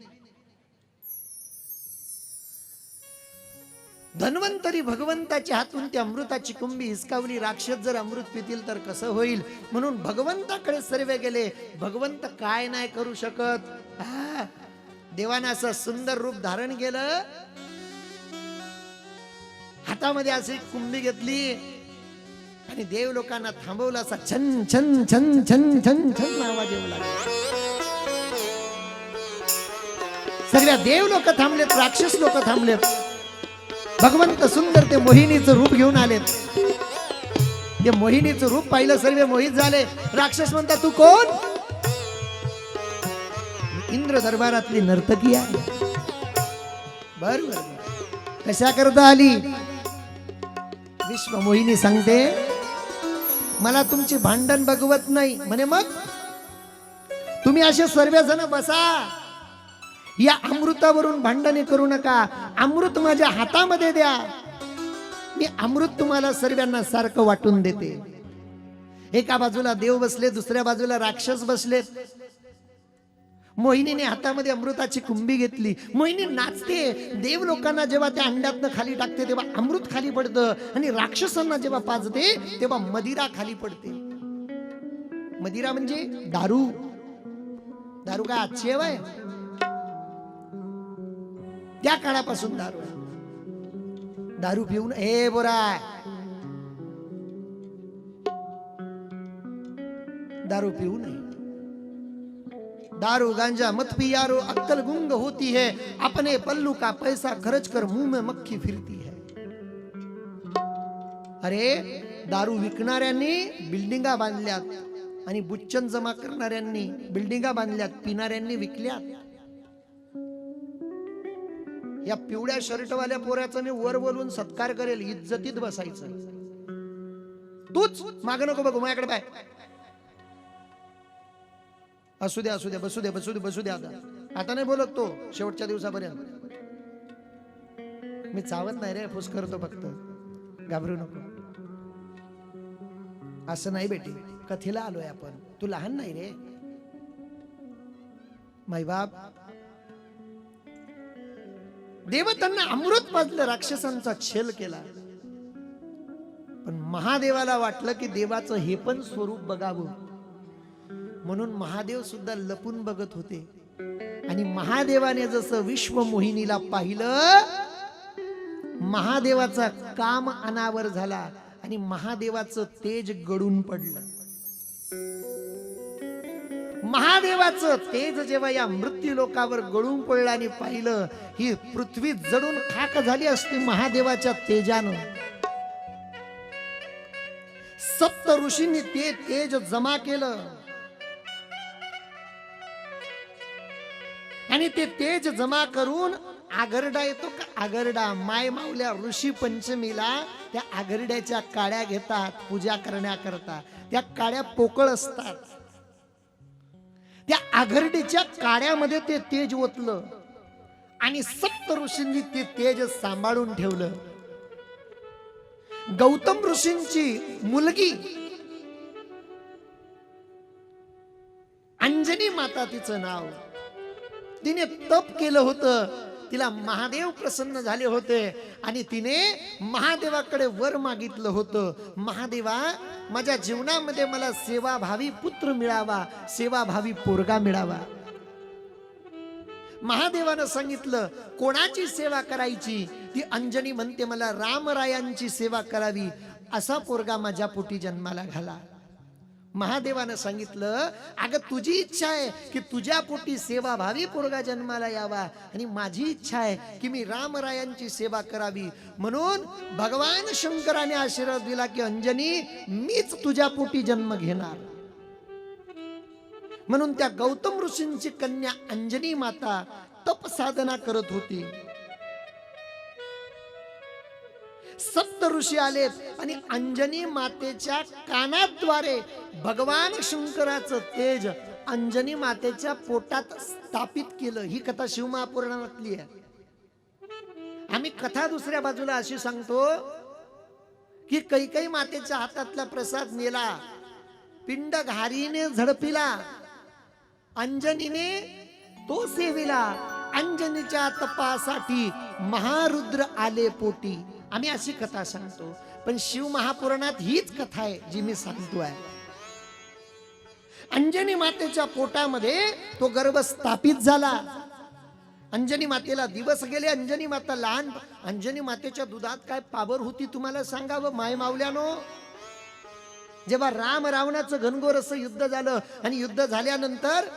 धन्वंतरी भगवंताच्या हातून त्या अमृताची कुंभी हिसकावली. राक्षस जर अमृत पितील तर कसं होईल म्हणून भगवंताकडे सर्व गेले. भगवंत काय नाही करू शकत. देवानं असं सुंदर रूप धारण केलं. हातामध्ये अशी कुंभी घेतली आणि देव लोकांना थांबवलं. असा छन छन छन छन छन छन आवाज येऊ लागला. सगळ्या देव लोक थांबलेत, राक्षस लोक थांबलेत. भगवंत सुंदर ते मोहिनीचं रूप घेऊन आलेत. ते मोहिनीचं रूप पाहिलं, सर्व मोहित झाले. राक्षस म्हणता तू कोण? इंद्र दरबारातली नर्तकी आहे. बर बर कशा करता आली? विश्व मोहिनी सांगते मला तुमची भांडण बघवत नाही म्हणे. मग तुम्ही असे सर्वजण बसा, या अमृतावरून भांडणे करू नका, अमृत माझ्या हातामध्ये द्या, मी अमृत तुम्हाला सर्वांना सारखं वाटून देते. एका बाजूला देव बसले, दुसऱ्या बाजूला राक्षस बसले. मोहिनीने हातामध्ये अमृताची कुंभी घेतली. मोहिनी नाचते. देव लोकांना जेव्हा त्या अंड्यातनं खाली टाकते तेव्हा अमृत खाली पडतं, आणि राक्षसांना जेव्हा पाजते तेव्हा मदिरा खाली पडते. मदिरा म्हणजे दारू. दारू काय आजची आहे? त्या काळापासून दारू आहे. दारू पिऊन हे बोरा, दारू पिऊ नये. दारू गांजा मत पियारो अक्कल गुंग होती है, अपने पल्लू का पैसा खर्च कर मुंह में मक्खी फिरती है. अरे दारू विकणाऱ्यांनी बिल्डिंगा बांधल्यात आणि बुच्चन जमा करणाऱ्यांनी बिल्डिंगा बांधल्यात, पिणाऱ्यांनी विकल्यात. या पिवळ्या शर्टवाल्या पोऱ्याचा मी वर बोलून सत्कार करेल, इज्जतीत बसायचं. तूच माग नको बघू माझ्याकडे पाय. असू द्या, असू द्या, बसू द्या, बसू द्या, बसू द्या. आता नाही बोलत तो शेवटच्या दिवसापर्यंत. मी चावत नाही रे, फुस करतो फक्त, घाबरू नको. असं नाही बेटी, कथेला आलोय आपण, तू लहान नाही रे. मायबाप देवतांना अमृत पाजलं, राक्षसांचा छेल केला. पण महादेवाला वाटलं की देवाचं हे पण स्वरूप बघावं, म्हणून महादेव सुद्धा लपून बघत होते. आणि महादेवाने जसं विश्व मोहिनीला पाहिलं, महादेवाचा काम अनावर झाला आणि महादेवाचं तेज गळून पडलं. महादेवाचं तेज जेव्हा या मृत्यू लोकावर गळून पडलं आणि पाहिलं, ही पृथ्वी जडून खाक झाली असती महादेवाच्या तेजानं. सप्त ऋषींनी ते तेज जमा केलं आणि ते तेज जमा करून आगरडा येतो का, आगरडा माय मावल्या ऋषी पंचमीला त्या आगरड्याच्या काड्या घेतात पूजा करण्याकरता. त्या काड्या पोकळ असतात. त्या आगरडीच्या काड्यामध्ये ते तेज ओतलं आणि सप्त ऋषींनी ते तेज सांभाळून ठेवलं. गौतम ऋषींची मुलगी अंजनी माता तिचं नाव, तिने तप केलं होतं. तिला महादेव प्रसन्न झाले होते आणि तिने महादेवाकडे वर मागितलं होतं, महादेवा माझ्या जीवनामध्ये मला सेवाभावी पुत्र मिळावा, सेवाभावी पोरगा मिळावा. महादेवानं सांगितलं कोणाची सेवा करायची? ती अंजनी म्हणते मला रामरायांची सेवा करावी, असा पोरगा माझ्या पोटी जन्माला घाला. महादेवानं सांगितलं अगं तुझी इच्छा आहे की तुझ्या पोटी सेवाभावी पोरगा जन्माला यावा आणि माझी इच्छा आहे की मी रामरायांची सेवा करावी. म्हणून भगवान शंकराने आशीर्वाद दिला की अंजनी मीच तुझ्या पोटी जन्म घेणार. म्हणून त्या गौतम ऋषींची कन्या अंजनी माता तप साधना करत होती. सप्त ऋषी आलेत आणि अंजनी मातेच्या कानाद्वारे भगवान शंकराचं तेज अंजनी मातेच्या पोटात स्थापित केलं. ही कथा शिवमहापुराणातली आहे. आम्ही कथा दुसऱ्या बाजूला अशी सांगतो की कैकेयी मातेच्या हातातला प्रसाद नेला, पिंड घारीने झडपिला, अंजनीने तो सेविला, अंजनीच्या तपासाठी महारुद्र आले पोटी. आम्ही अशी कथा सांगतो, पण शिव महापुराणात हीच कथा आहे जी मी सांगतोय. अंजनी मातेच्या पोटामध्ये तो गर्भ स्थापित झाला. अंजनी मातेला दिवस गेले. अंजनी माता लहान. अंजनी मातेच्या दुधात काय पावर होती तुम्हाला सांगावं माय मावल्यानो. जेव्हा राम रावणाचं घनघोर असं युद्ध झालं आणि युद्ध झाल्यानंतर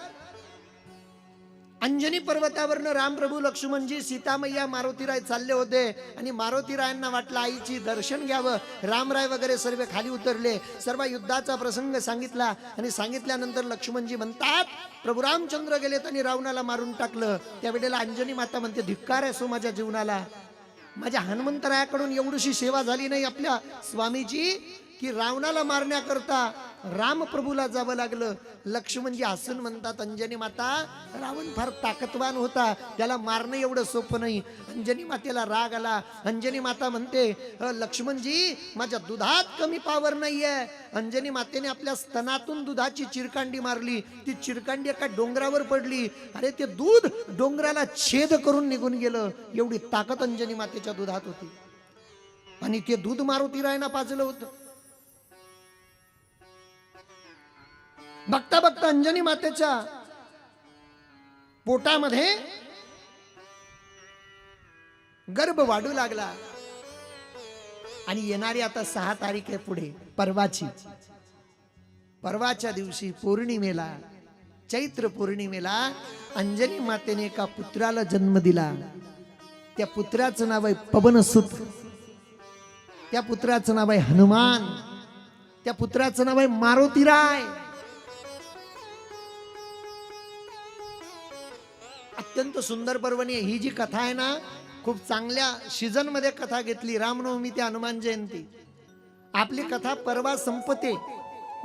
अंजनी पर्वतावरनं रामप्रभू लक्ष्मणजी सीतामय्या मारुतीराय चालले होते आणि मारुतीरायांना वाटलं आईची दर्शन घ्यावं. रामराय वगैरे सर्व खाली उतरले. सर्व युद्धाचा प्रसंग सांगितला आणि सांगितल्यानंतर लक्ष्मणजी म्हणतात प्रभू रामचंद्र गेलेत आणि रावणाला मारून टाकलं. त्यावेळेला अंजनी माता म्हणते धिक्कार असो माझ्या जीवनाला, माझ्या हनुमंतरायाकडून एवढीशी सेवा झाली नाही आपल्या स्वामीची. की रावणाला मारण्याकरता रामप्रभूला जावं लागलं. लक्ष्मणजी हसून म्हणतात, अंजनी माता, रावण फार ताकदवान होता, त्याला मारणं एवढं सोपं नाही. अंजनी मातेला राग आला. अंजनी माता म्हणते, लक्ष्मणजी, माझ्या दुधात कमी पावर नाहीये. अंजनी मातेने आपल्या स्तनातून दुधाची चिरकांडी मारली. ती चिरकांडी एका डोंगरावर पडली. अरे ते दूध डोंगराला छेद करून निघून गेलं. एवढी ताकद अंजनी मातेच्या दुधात होती. आणि ते दूध मारुती रायना पाजलं होतं. बघता बघता अंजनी मातेच्या पोटामध्ये गर्भ वाढू लागला. आणि येणारी आता 6 तारीख आहे पुढे, परवाची. परवाच्या दिवशी पौर्णिमेला, चैत्र पौर्णिमेला अंजनी मातेने एका पुत्राला जन्म दिला. त्या पुत्राचं नाव आहे पवनसुत. त्या पुत्राचं नाव आहे हनुमान. त्या पुत्राचं नाव आहे मारुतीराय. अत्यंत सुंदर पर्वणी. ही जी कथा आहे ना, खूप चांगल्या सीझन मध्ये कथा घेतली. रामनवमी ते हनुमान जयंती. आपली कथा परवा संपते.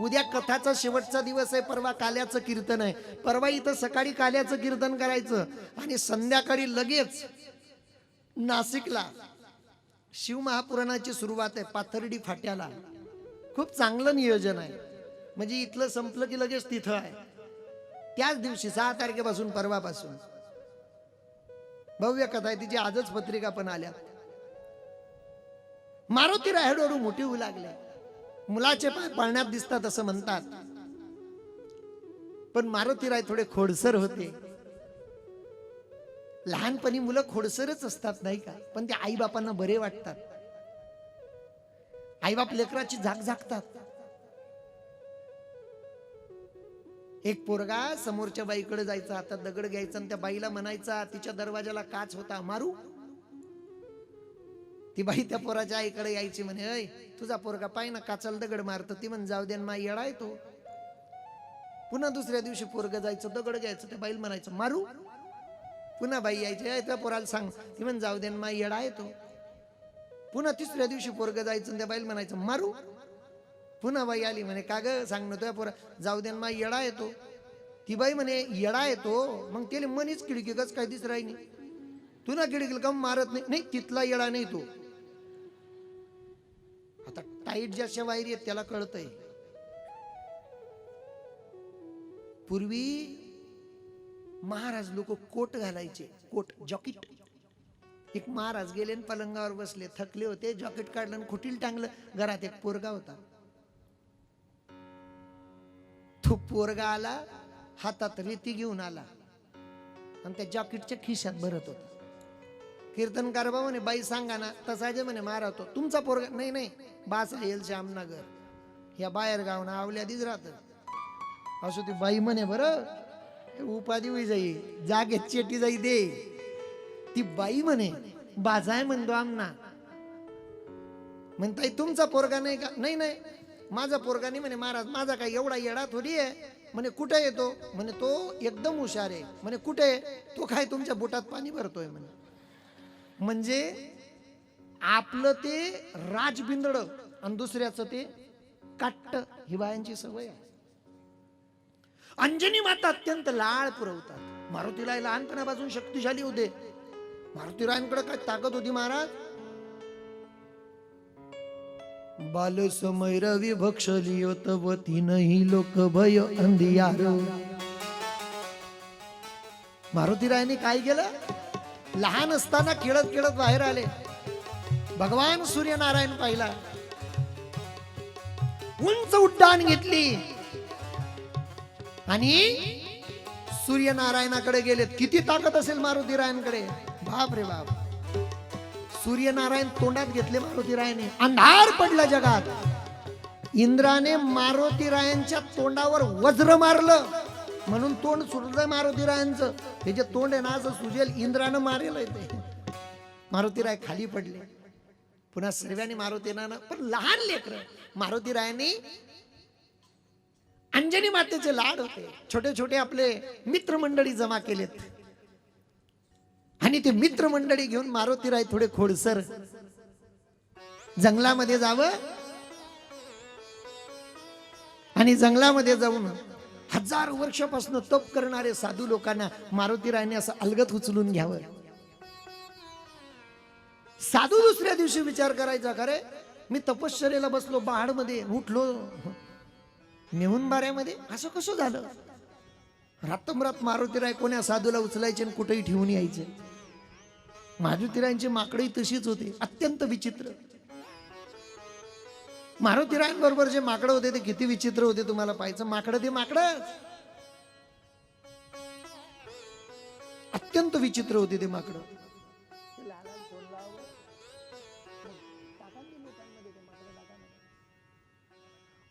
उद्या कथाचा शेवटचा दिवस आहे. परवा काल्याचं कीर्तन आहे. परवा इथं सकाळी काल्याचं कीर्तन करायचं आणि संध्याकाळी लगेच नाशिकला शिवमहापुराणाची सुरुवात आहे, पाथर्डी फाट्याला. खूप चांगलं नियोजन आहे. म्हणजे इथलं संपलं की लगेच तिथं आहे. त्याच दिवशी 6 तारखेपासून, परवापासून भव्य कथा आहे. तिची आजच पत्रिका पण आल्या. मारुतीराय हळूहळू मोठी होऊ लागले. मुलाचे पाय पाळण्यात दिसतात असं म्हणतात. पण मारुतीराय थोडे खोडसर होते. लहानपणी मुलं खोडसरच असतात नाही का, पण ते आई बापांना बरे वाटतात. आई बाप लेकराची झाक झाकतात. एक पोरगा समोरच्या बाईकडे जायचा, हातात दगड घ्यायचा आणि त्या बाईला म्हणायचा, तिच्या दरवाजाला काच होता, मारू. ती बाई त्या पोराच्या आईकडे यायची, म्हणे, अय तुझा पोरगा पाय ना काचाला दगड मारतो. ती म्हण, जाऊ दे ना, माई येडा येतो. पुन्हा दुसऱ्या दिवशी पोरग जायचं, दगड घ्यायचं, त्या बाईला म्हणायचं मारू. पुन्हा बाई यायची, अय त्या पोराला सांग. ती म्हण, जाऊ दे ना, माई येडा येतो. पुन्हा तिसऱ्या दिवशी पोरग जायचं, त्या बाईला म्हणायचं मारू. पुन्हा बाई आली, म्हणे, का ग सांग ना तुझ्या पोरा, जाऊ दे ना, माई येडा येतो. ती बाई म्हणे, येडा येतो. मग त्याला मनीच खिडकी कस काय दिस राही नाही. तू ना खिडकीला कम मारत नाही. नाही, तिथला येडा नाही तो. आता टाईट ज्याच्या वायरी आहेत त्याला कळतंय. पूर्वी महाराज लोक कोट घालायचे, कोट, जॉकेट. एक महाराज गेले आणि पलंगावर बसले, थकले होते, जॉकेट काढलं आणि खुटील टांगलं. घरात एक पोरगा होता. तो पोरगा आला, हातात रेती घेऊन आला आणि त्या जॉकेटच्या खिशात भरत होता. कीर्तनकार बाबा म्हणे, बाई सांगा ना. तसा जे म्हणे, मारतो तुमचा पोरगा. नाही नाही, बास येईल श्यामनगर, या बाहेर गावना आवल्याधीच राहत असो. ती बाई म्हणे, बरं उपाधी होई जाई, जागेत चेटी जाई दे. ती बाई म्हणे, बाजाय म्हणतो आमना. म्हणताय तुमचा पोरगा नाही का? नाही नाही, माझा पोरगा नाही. म्हणे, महाराज माझा काय एवढा येडा थोडी आहे. म्हणे, कुठे येतो? म्हणे, तो एकदम हुशार आहे. म्हणे, कुठे? तो काय तुमच्या बोटात पाणी भरतोय. म्हणे, म्हणजे आपलं ते राजबिंदड आणि दुसऱ्याचं ते काट्ट, ही बायांची सवय आहे. अंजनी माता अत्यंत लाळ पुरवतात. मारुतीराय लहानपणापासून शक्तिशाली होते. मारुतीरायांकडे काय ताकद होती महाराज. बाल समय रवि भक्षलियो तव तीनही लोक भय अंधियार. मारुतीरायांनी काय केलं? लहान असताना खेळत खेळत बाहेर आले. भगवान सूर्यनारायण पाहिला, उंच उड्डाण घेतली आणि सूर्यनारायणाकडे गेलेत. किती ताकद असेल मारुतीरायांकडे, बाप रे बाप. सूर्यनारायण तोंडात घेतले मारुतीरायाने. अंधार पडला जगात. इंद्राने मारुतीरायांच्या तोंडावर वज्र मारलं म्हणून तोंड सुटलं मारुतीरायांचं. हे जे तोंड आहे ना, असं सुजेल, इंद्रानं मारेल ते. मारुतीराय खाली पडले. पुन्हा सर्वांनी मारुतीरायांना, पण लहान लेकर मारुतीरायांनी, अंजनी मातेचे लाड होते. छोटे छोटे आपले मित्रमंडळी जमा केलेत आणि ते मित्रमंडळी घेऊन मारुतीराय थोडे खोडसर जंगलामध्ये जावं आणि जंगलामध्ये जाऊन 1000 वर्षापासून तप करणारे साधू लोकांना मारुतीरायाने असं अलगत उचलून घ्यावं. साधू दुसऱ्या दिवशी विचार करायचा, का रे मी तपश्चर्याला बसलो पहाडमध्ये, उठलो मेहुणबाऱ्यामध्ये, असं कसं झालं? रात्रंरात्र मारुतीराय कोण्या साधूला उचलायचे आणि कुठेही ठेवून यायचे. मारुतीरायांची माकडही तशीच होती, अत्यंत विचित्र. मारुतीरायांबरोबर जे माकडं होते ते किती विचित्र होते तुम्हाला पाहायचं. माकडं ते माकडं अत्यंत विचित्र होते ते माकडं.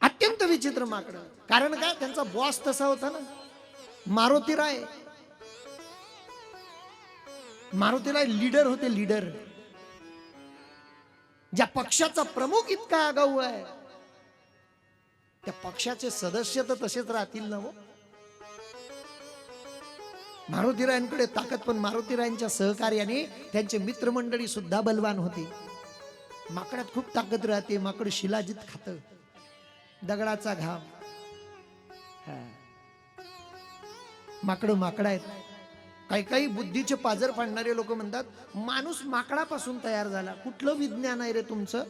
अत्यंत विचित्र माकडं. कारण काय, त्यांचा बॉस तसा होता ना मारुतीराय. मारुतीराय लीडर होते, लीडर. ज्या पक्षाचा प्रमुख इतका आगाऊ आहे त्या पक्षाचे सदस्य तर तसेच राहतील ना हो. मारुतीरायांकडे ताकद, पण मारुतीरायांच्या सहकार्याने त्यांचे मित्रमंडळी सुद्धा बलवान होते. माकडात खूप ताकद राहते. माकड शिलाजीत खात, दगडाचा घाम. माकड आहेत. काही काही बुद्धीचे पाजर पाडणारे लोक म्हणतात माणूस माकडापासून तयार झाला. कुठलं विज्ञान आहे रे तुमचं?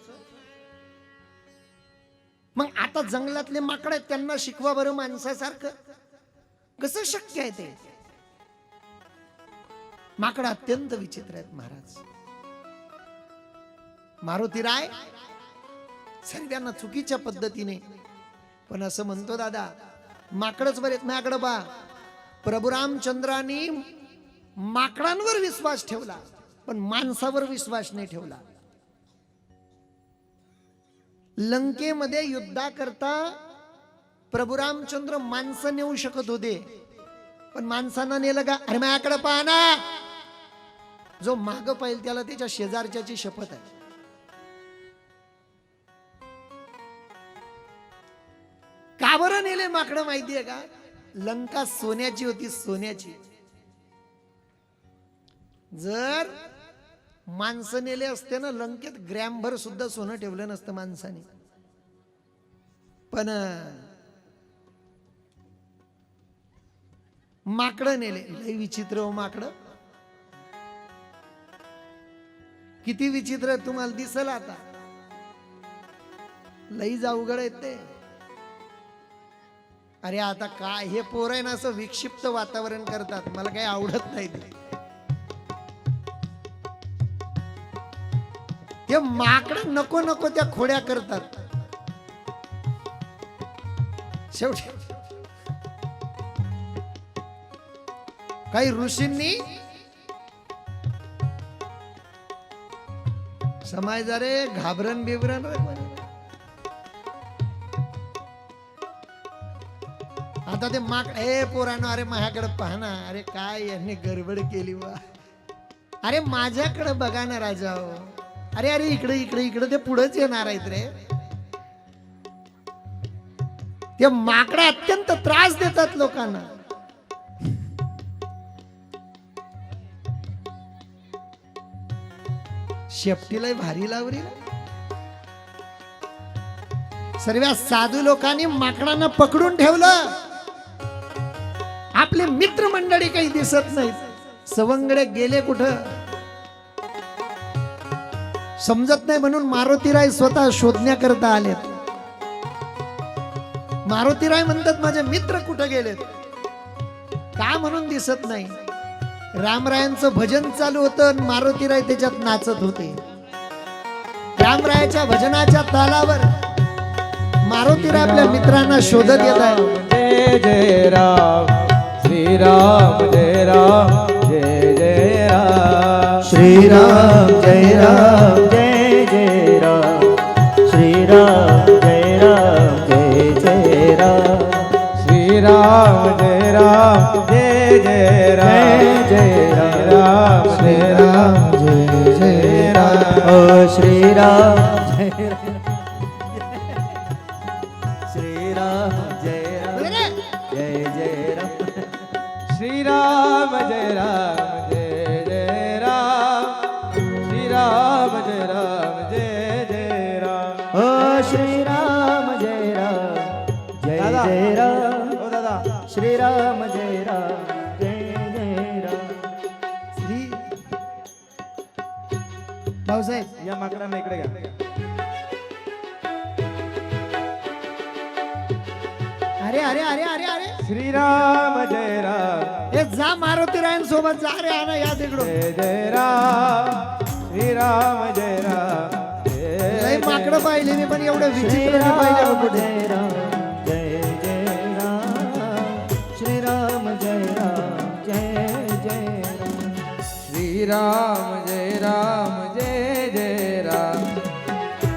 मग आता जंगलातले माकड आहेत, त्यांना शिकवा बरं माणसासारखं. कसं शक्य आहे ते? माकड अत्यंत विचित्र आहेत महाराज. मारुतीराय सर्वांना चुकीच्या पद्धतीने, पण असं म्हणतो दादा माकडच बरेच. माझ्याकडे बा, प्रभू रामचंद्रांनी माकडांवर विश्वास ठेवला पण माणसावर विश्वास नाही ठेवला. लंकेमध्ये युद्धाकरता प्रभू रामचंद्र माणसं नेऊ शकत होते, पण माणसांना नेलं का? अरे माझ्याकडे पहा ना, जो माग पाहिल त्याला त्याच्या शेजारच्याची शपथ आहे. का बरं नेले माकडं माहितीये का? लंका सोन्याची होती, सोन्याची. जर माणसं नेले असते ना, लंकेत ग्रॅमभर सुद्धा सोनं ठेवलं नसतं माणसाने. पण माकडं नेले. लय विचित्र हो माकडं. किती विचित्र तुम्हाला दिसल आता. लईच अवघड आहेत ते. अरे आता काय हे पोर आहे ना, असं विक्षिप्त वातावरण करतात, मला काही आवडत नाही ते. ते माकड नको नको त्या खोड्या करतात. शेवटी काही ऋषींनी समाज रे घाबरण बिबरण रे. आता ते माकड, ए पोरानो, अरे माझ्याकडे पहा ना. अरे काय यांनी गडबड केली वा. अरे माझ्याकडे बघा ना राजा. अरे अरे इकडे इकडे इकडे, ते पुढेच येणार आहेत रे. ते माकड अत्यंत त्रास देतात लोकांना. शेपटीला भारी लावरी. सर्व साधू लोकांनी माकडांना पकडून ठेवलं. आपले मित्र मंडळी काही दिसत नाहीत. सवंगडे गेले कुठं समजत नाही, म्हणून मारुतीराय स्वतः शोधण्याकरता आलेत. मारुतीराय म्हणतात माझे मित्र कुठे गेलेत, का म्हणून दिसत नाही. रामरायांचं भजन चालू होतं आणि मारुतीराय त्याच्यात नाचत होते. रामरायाच्या भजनाच्या तालावर मारुतीराय आपल्या मित्रांना शोधत येत आहे. जय जय राम श्रीराम, जय राम जय जय राम. श्रीराम जय राम जय जय राम. श्रीराम जय राम जय जय राम. श्रीराम जय राम जय जय राम. जय राम जय राम जय जय राम. ओ श्रीराम जय राम. श्रीराम जय राम जय जय राम. श्रीराम जय राम जय जय राम. श्रीराम जय राम जय जय राम. ओ श्रीराम जय राम जय दादा जय राम हो दादा श्रीराम जय राम जय जय राम श्री भाऊसाहेब या माकडांना इकडे घ्या अरे अरे अरे अरे अरे श्रीराम जय राम हे जा मारुती रायन सोबत जा रे आणा या तिकडून जय जय राम श्रीराम जय राम लय माकडं पाहिले मी पण एवढं विचित्र नाही पाहिलं श्रीराम कुठे. जय राम जय जय राम श्रीराम जय राम जय जय राम श्रीराम जय राम जय जय राम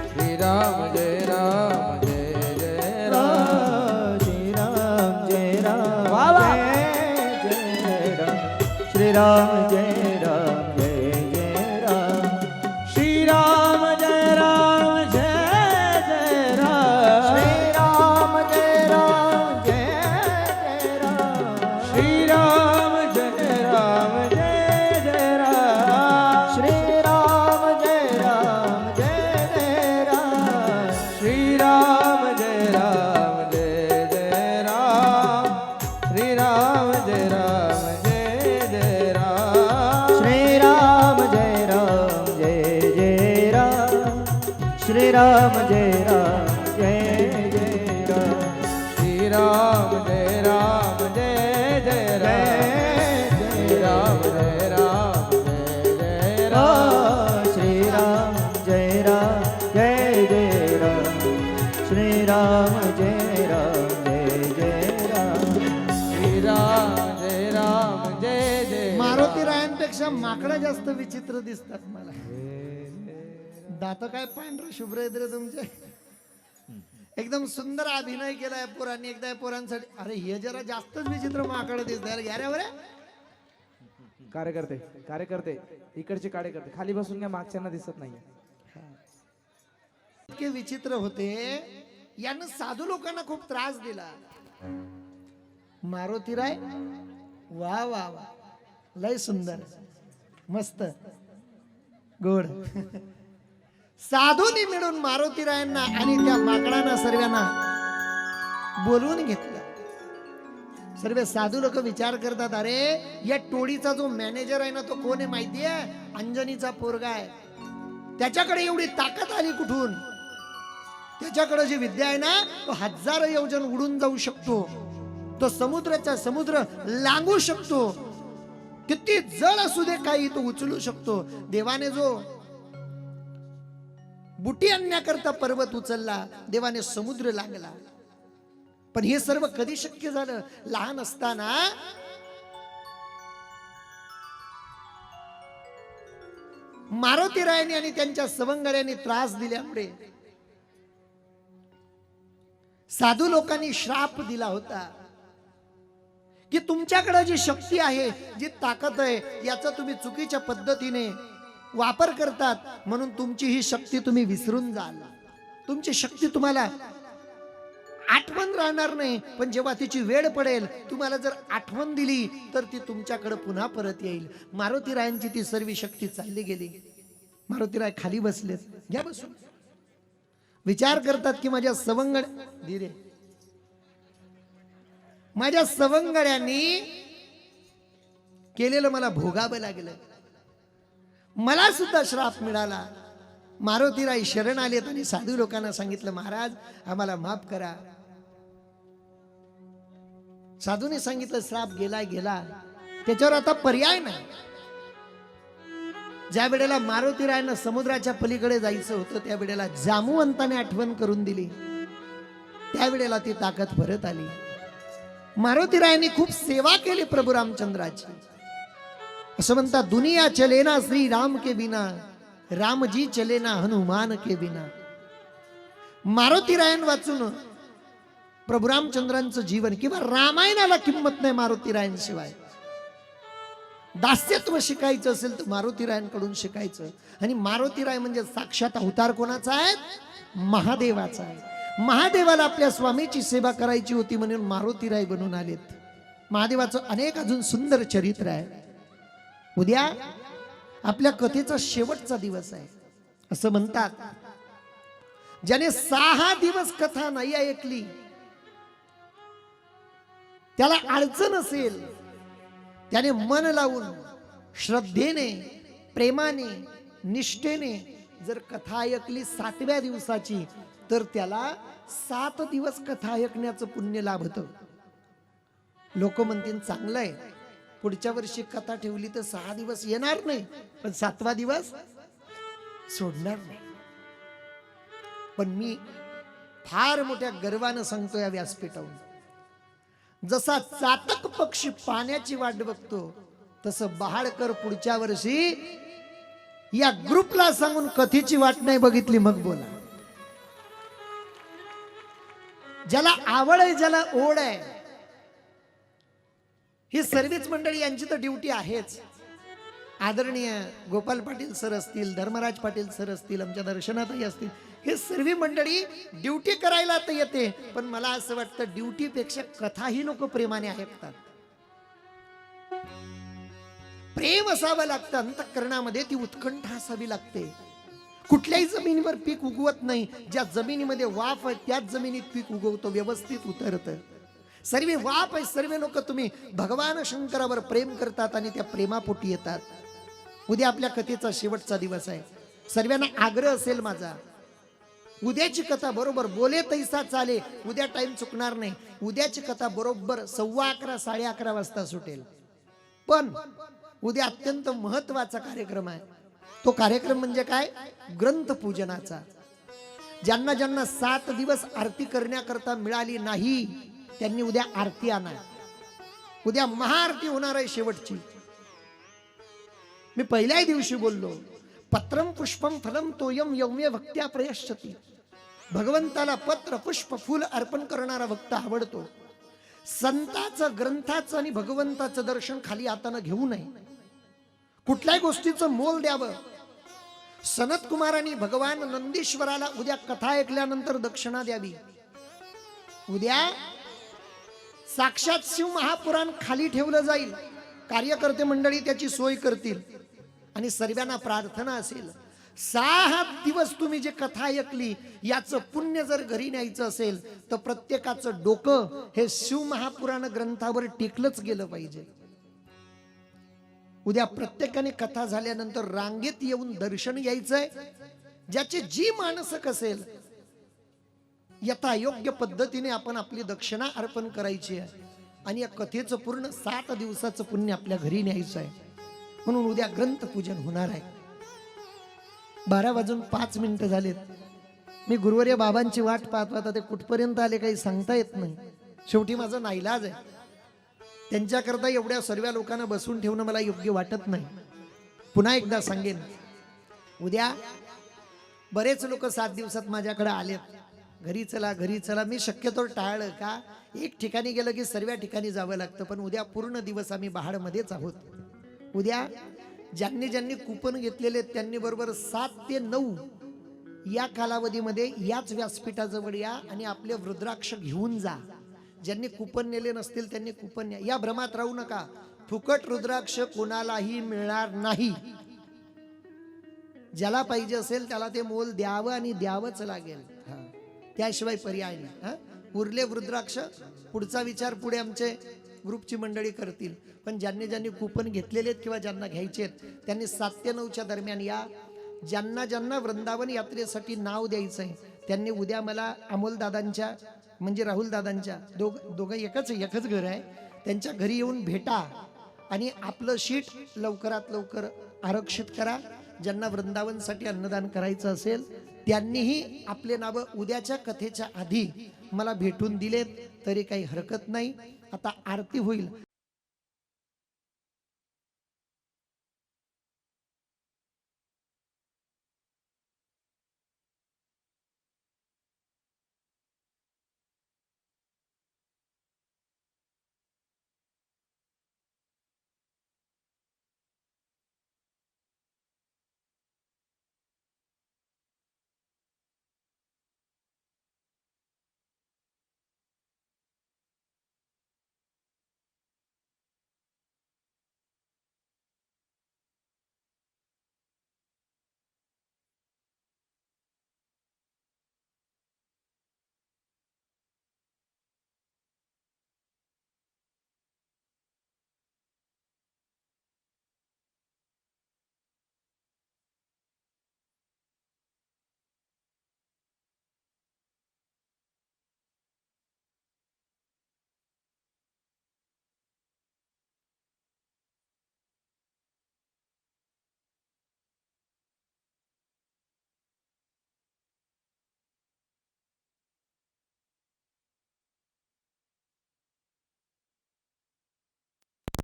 श्रीराम जय राम जय जय राम श्रीराम जय राम वाह, वाह. जय जय राम श्रीराम जय राम जय जय राम श्रीराम जय राम जय जय राम श्रीराम जय राम जय जय राम श्रीराम जय राम जय जय राम श्रीराम जय राम जय जय राम श्रीराम जय राम जय जय राम श्रीराम जय राम जय जय राम श्रीराम जय राम जय जय राम श्रीराम जय राम जय जय राम श्रीराम जय राम जय जय राम श्रीराम जय राम जय जय राम श्रीराम जय राम जय जय राम श्रीराम जय राम जय जय राम श्रीराम जय राम जय जय मारुती रायांपेक्षा माकडं जास्त विचित्र दिसतात मला दात काय पांढरे शुभ्र आहेत रे तुमचे एकदम सुंदर अभिनय केलाय पोरांनी एकदा या पोरांसाठी अरे हे जरा जास्तच विचित्र माकडं दिसत घ्या रे बरे कार्यकर्ते कार्यकर्ते इकडचे कार्यकर्ते खाली बसून घ्या मागच्यांना दिसत नाही इतके विचित्र होते यानं साधू लोकांना खूप त्रास दिला मारुती राय वा वा वा लय सुंदर मस्त गोड साधूनी मिळून मारुती रायांना आणि त्या माकडांना सर्वांना बोलवून घेतलं सर्व साधू लोक विचार करतात अरे या टोळीचा जो मॅनेजर आहे ना तो कोण आहे माहितीये अंजनीचा पोरगा आहे त्याच्याकडे एवढी ताकद आली कुठून त्याच्याकडे जी विद्या आहे ना तो 1000 योजन उडून जाऊ शकतो तो समुद्राचा समुद्र लांगू शकतो किती जळ असू दे काही तो उचलू शकतो देवाने जो बुटी आणण्याकरता पर्वत उचलला देवाने समुद्र लागला पण हे सर्व कधी शक्य झालं लहान असताना मारुती रायांनी आणि त्यांच्या सवंगड्यांनी त्रास दिल्यामुळे साधू लोकांनी श्राप दिला होता की तुमच्याकडे जी शक्ती आहे जी ताकद आहे याचा तुम्ही चुकीच्या पद्धतीने वापर करतात म्हणून तुमची ही शक्ती तुम्ही विसरून जाल तुमची शक्ती तुम्हाला आठवण राहणार नाही पण जेव्हा तिची वेळ पडेल तुम्हाला जर आठवण दिली तर ती तुमच्याकडे पुन्हा परत येईल मारुती रायांची ती सर्व शक्ती चालली गेली मारुती राय खाली बसलेत घ्या बसून विचार करतात की माझ्या सवंगड धीरे माझ्या सवंगड्यांनी केलेलं मला भोगावं लागलं मला सुद्धा श्राप मिळाला मारुतीराय शरण आलेत आणि साधू लोकांना सांगितलं महाराज आम्हाला माफ करा साधूने सांगितलं श्राप गेला गेला त्याच्यावर आता पर्याय नाही ज्या वेळेला मारुतीरायांना समुद्राच्या पलीकडे जायचं होतं त्या वेळेला जामुवंताने आठवण करून दिली त्यावेळेला ती ताकद परत आली मारुतीरायांनी खूप सेवा केली प्रभू रामचंद्राची असं म्हणतात दुनिया चले ना श्री राम के बिना रामजी चले ना हनुमान के बिना मारुतीरायन वाचून प्रभू रामचंद्रांचं जीवन किंवा रामायणाला किंमत नाही मारुतीरायांशिवाय दास्यत्व शिकायचं असेल तर मारुतीरायांकडून शिकायचं आणि मारुतीराय म्हणजे साक्षात अवतार कोणाचा आहे महादेवाचा आहे महादेवाला आपल्या स्वामीची सेवा करायची होती म्हणून मारुतीराय बनून आलेत महादेवाचं अनेक अजून सुंदर चरित्र आहे उद्या आपल्या कथेचा शेवटचा दिवस आहे असं म्हणतात ज्याने 6 दिवस कथा नाही ऐकली त्याला अडचण असेल, त्याने मन लावून श्रद्धेने, प्रेमाने, निष्ठेने जर कथा ऐकली 7व्या दिवसाची, तर त्याला 7 दिवस कथा ऐकण्याचं पुण्य लाभतं. लोक म्हणतील चांगलं आहे, पुढच्या वर्षी कथा ठेवली तर 6 दिवस येणार नाही, पण 7वा दिवस सोडणार नाही. पण मी फार मोठ्या गर्वानं सांगतो या व्यासपीठावरून, जसा चातक पक्षी पाण्याची वाट बघतो, तसं बहाडकर पुढच्या वर्षी या ग्रुपला सांगून कथेची वाट नाही बघितली मग बोला. ज्याला आवड आहे, ज्याला ओढ आहे, ही सर्वच मंडळी यांची तर ड्युटी आहेच. आदरणीय गोपाल पाटील सर असतील, धर्मराज पाटील सर असतील, आमच्या दर्शनातही असतील, हे सर्व मंडळी ड्युटी करायला तर येते, पण मला असं वाटतं ड्युटीपेक्षा कथा ही लोक प्रेमाने ऐकतात. प्रेम असावं लागतं अंतःकरणामध्ये, ती उत्कंठा असावी लागते. कुठल्याही जमिनीवर पीक उगवत नाही, ज्या जमिनीमध्ये वाफ आहे त्याच जमिनीत पीक उगवतो, व्यवस्थित उतरतं. सर्व वाफ आहे, सर्व लोक तुम्ही भगवान शंकरावर प्रेम करतात आणि त्या प्रेमापोटी येतात. उद्या आपल्या कथेचा शेवटचा दिवस आहे. सर्वांना आग्रह असेल माझा, उद्याची कथा बरोबर बोले तैसा चाले, उद्या टाइम चुकणार नाही. उद्याची कथा बरोबर 11:15 11:30 वाजता सुटेल. पण उद्या अत्यंत महत्वाचा कार्यक्रम आहे. तो कार्यक्रम म्हणजे काय? ग्रंथपूजनाचा. ज्यांना ज्यांना 7 दिवस आरती करण्याकरता मिळाली नाही, त्यांनी उद्या आरती आणा. उद्या महाआरती होणार आहे शेवटची. मी पहिल्याही दिवशी बोललो, पत्रम पुष्पम फलम तोयम यौम्य भक्त्या प्रयश्यती. भगवंताला पत्र पुष्प फूल अर्पण करणारा भक्त आवडतो. संताचं, ग्रंथाचं आणि भगवंताचं दर्शन खाली हातानं घेऊ नये. कुठल्याही गोष्टीचं मोल द्यावं. सनत कुमारांनी भगवान नंदीश्वराला उद्या कथा ऐकल्यानंतर दक्षिणा द्यावी. उद्या साक्षात शिव महापुराण खाली ठेवलं जाईल. कार्यकर्ते मंडळी त्याची सोय करतील आणि सर्वांना प्रार्थना असेल, 6 दिवस तुम्ही जे कथा ऐकली याचं पुण्य जर घरी न्यायचं असेल तर प्रत्येकाचं डोकं हे शिव महापुराण ग्रंथावर टेकलंच गेलं पाहिजे. उद्या प्रत्येकाने कथा झाल्यानंतर रांगेत येऊन दर्शन घ्यायचंय. ज्याची जी मानसक असेल यथा योग्य पद्धतीने आपण आपली दक्षिणा अर्पण करायची आहे आणि या कथेचं पूर्ण 7 दिवसाचं पुण्य आपल्या घरी न्यायचं आहे. म्हणून उद्या ग्रंथपूजन होणार आहे. 12:05 झालेत. मी गुरुवर्य बाबांची वाट पाहत पाहता ते कुठपर्यंत आले काही सांगता येत नाही. शेवटी माझा नाईलाज आहे. त्यांच्याकरता एवढ्या सर्व लोकांना बसून ठेवणं मला योग्य वाटत नाही. पुन्हा एकदा सांगेन, उद्या बरेच लोक 7 दिवसात माझ्याकडे आलेत, घरी चला घरी चला. मी शक्यतो टाळलं, का एक ठिकाणी गेलं की सर्व ठिकाणी जावं लागतं. पण उद्या पूर्ण दिवस आम्ही बहाडमध्येच आहोत. उद्या ज्यांनी ज्यांनी कुपन घेतलेले त्यांनी बरोबर 7 ते 9 या कालावधीमध्ये याच व्यासपीठाजवळ या आणि आपले रुद्राक्ष घेऊन जा. ज्यांनी कुपन नेले नसतील त्यांनी कुपन न्या. या भ्रमात राहू नका, फुकट रुद्राक्ष कोणालाही मिळणार नाही. ज्याला पाहिजे असेल त्याला ते मोल द्यावं आणि द्यावंच लागेल, त्याशिवाय पर्याय नाही. उरले रुद्राक्ष पुढचा विचार पुढे आमचे ग्रुपची मंडळी करतील. पण ज्यांनी ज्यांनी कुपन घेतलेले किंवा ज्यांना घ्यायचे त्यांनी 7 ते 9च्या दरम्यान या. ज्यांना ज्यांना वृंदावन यात्रेसाठी नाव द्यायचंय त्यांनी उद्या मला अमोल दादांच्या म्हणजे राहुल दादांच्या दोघं एकच घर आहे, त्यांच्या घरी येऊन भेटा आणि आपलं शीट लवकरात लवकर आरक्षित करा. ज्यांना वृंदावनसाठी अन्नदान करायचं असेल त्यांनीही आपले नावं उद्याच्या कथेच्या आधी मला भेटून दिलेत तरी काही हरकत नाही. आता आरती होईल.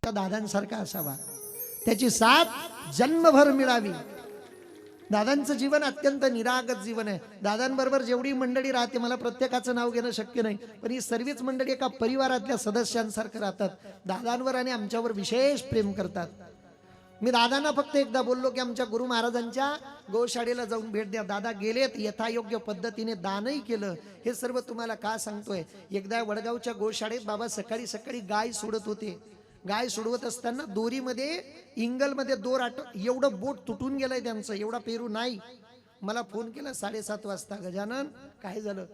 त्या दादांसारखा असावा, त्याची साथ जन्मभर मिळावी. दादांचं जीवन अत्यंत निरागस जीवन आहे. दादांबरोबर जेवढी मंडळी राहते, मला प्रत्येकाचं नाव घेणं शक्य नाही, पण ही सर्वच मंडळी एका परिवारातल्या सदस्यांसारखं राहतात. दादांवर आणि आमच्यावर विशेष प्रेम करतात. मी दादांना फक्त एकदा बोललो की आमच्या गुरु महाराजांच्या गोशाळेला जाऊन भेट द्या. दादा गेलेत, यथायोग्य पद्धतीने दानही केलं. हे सर्व तुम्हाला का सांगतोय, एकदा वडगावच्या गोशाळेत बाबा सकाळी सकाळी गाय सोडत होते. गाय सोडवत असताना दोरीमध्ये इंगलमध्ये दोर एवढं बोट तुटून गेलंय त्यांचं, एवढा पेरू नाही. मला फोन केला 7:30 वाजता, गजानन काय झालं?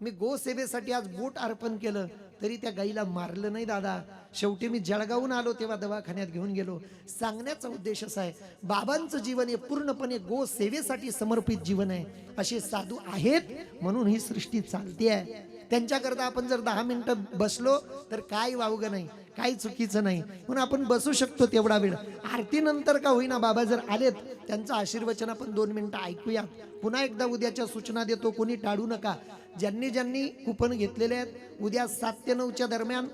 मी गोसेवेसाठी आज बोट अर्पण केलं, तरी त्या गाईला मारलं नाही दादा. शेवटी मी जळगावून आलो तेव्हा दवाखान्यात घेऊन गेलो. सांगण्याचा उद्देश असा आहे, बाबांचं जीवन हे पूर्णपणे गोसेवेसाठी समर्पित जीवन आहे. असे साधू आहेत म्हणून ही सृष्टी चालते आहे. त्यांच्याकरता आपण जर 10 मिनिटं बसलो तर काय वावगं नाही, काही चुकीचं नाही, म्हणून आपण बसू शकतो तेवढा वेळ. आरतीनंतर का होईना बाबा जर आलेत, त्यांचं आशीर्वचन आपण 2 मिनिटं ऐकूया. पुन्हा एकदा उद्याच्या सूचना देतो, कोणी टाळू नका. ज्यांनी ज्यांनी कुपन घेतलेले आहेत, उद्या 7 ते 9च्या दरम्यान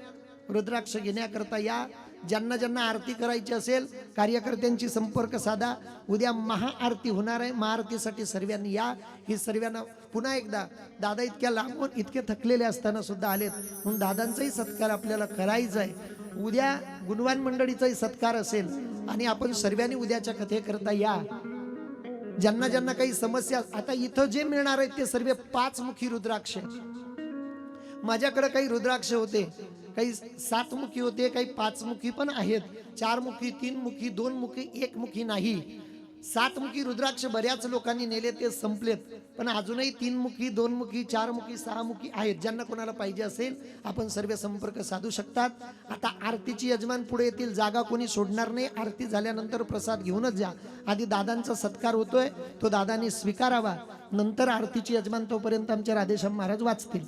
रुद्राक्ष घेण्याकरता या. ज्यांना ज्यांना आरती करायची असेल, कार्यकर्त्यांची संपर्क साधा. उद्या महाआरती होणार आहे, महाआरतीसाठी सर्वांनी या. ही सर्वांना पुन्हा एकदा, दादा इतक्या लांबून इतके थकलेले असताना सुद्धा आलेत, म्हणून दादांचाही सत्कार आपल्याला करायचा आहे. उद्या गुणवान मंडळीचाही सत्कार असेल आणि आपण सर्वांनी उद्याच्या कथेकरता या. ज्यांना ज्यांना काही समस्या, आता इथं जे मिळणार आहेत ते सर्व 5 मुखी रुद्राक्ष. माझ्याकडे काही रुद्राक्ष होते, काही 7 मुखी होते, काही 5 मुखी पण आहेत, 4 मुखी, 3 मुखी, 2 मुखी, 1 मुखी नाही. 7 मुखी रुद्राक्ष बऱ्याच लोकांनी नेले, ते संपलेत. पण अजूनही 3 मुखी, 2 मुखी, 4 मुखी, 6 मुखी आहेत. ज्यांना कोणाला पाहिजे असेल आपण सर्व संपर्क साधू शकतात. आता आरतीची यजमान पुढे येतील, जागा कोणी सोडणार नाही. आरती झाल्यानंतर प्रसाद घेऊनच जा. आधी दादांचा सत्कार होतोय, तो दादांनी स्वीकारावा. नंतर आरतीची यजमान, तोपर्यंत आमचे राधेश्याम महाराज वाचतील.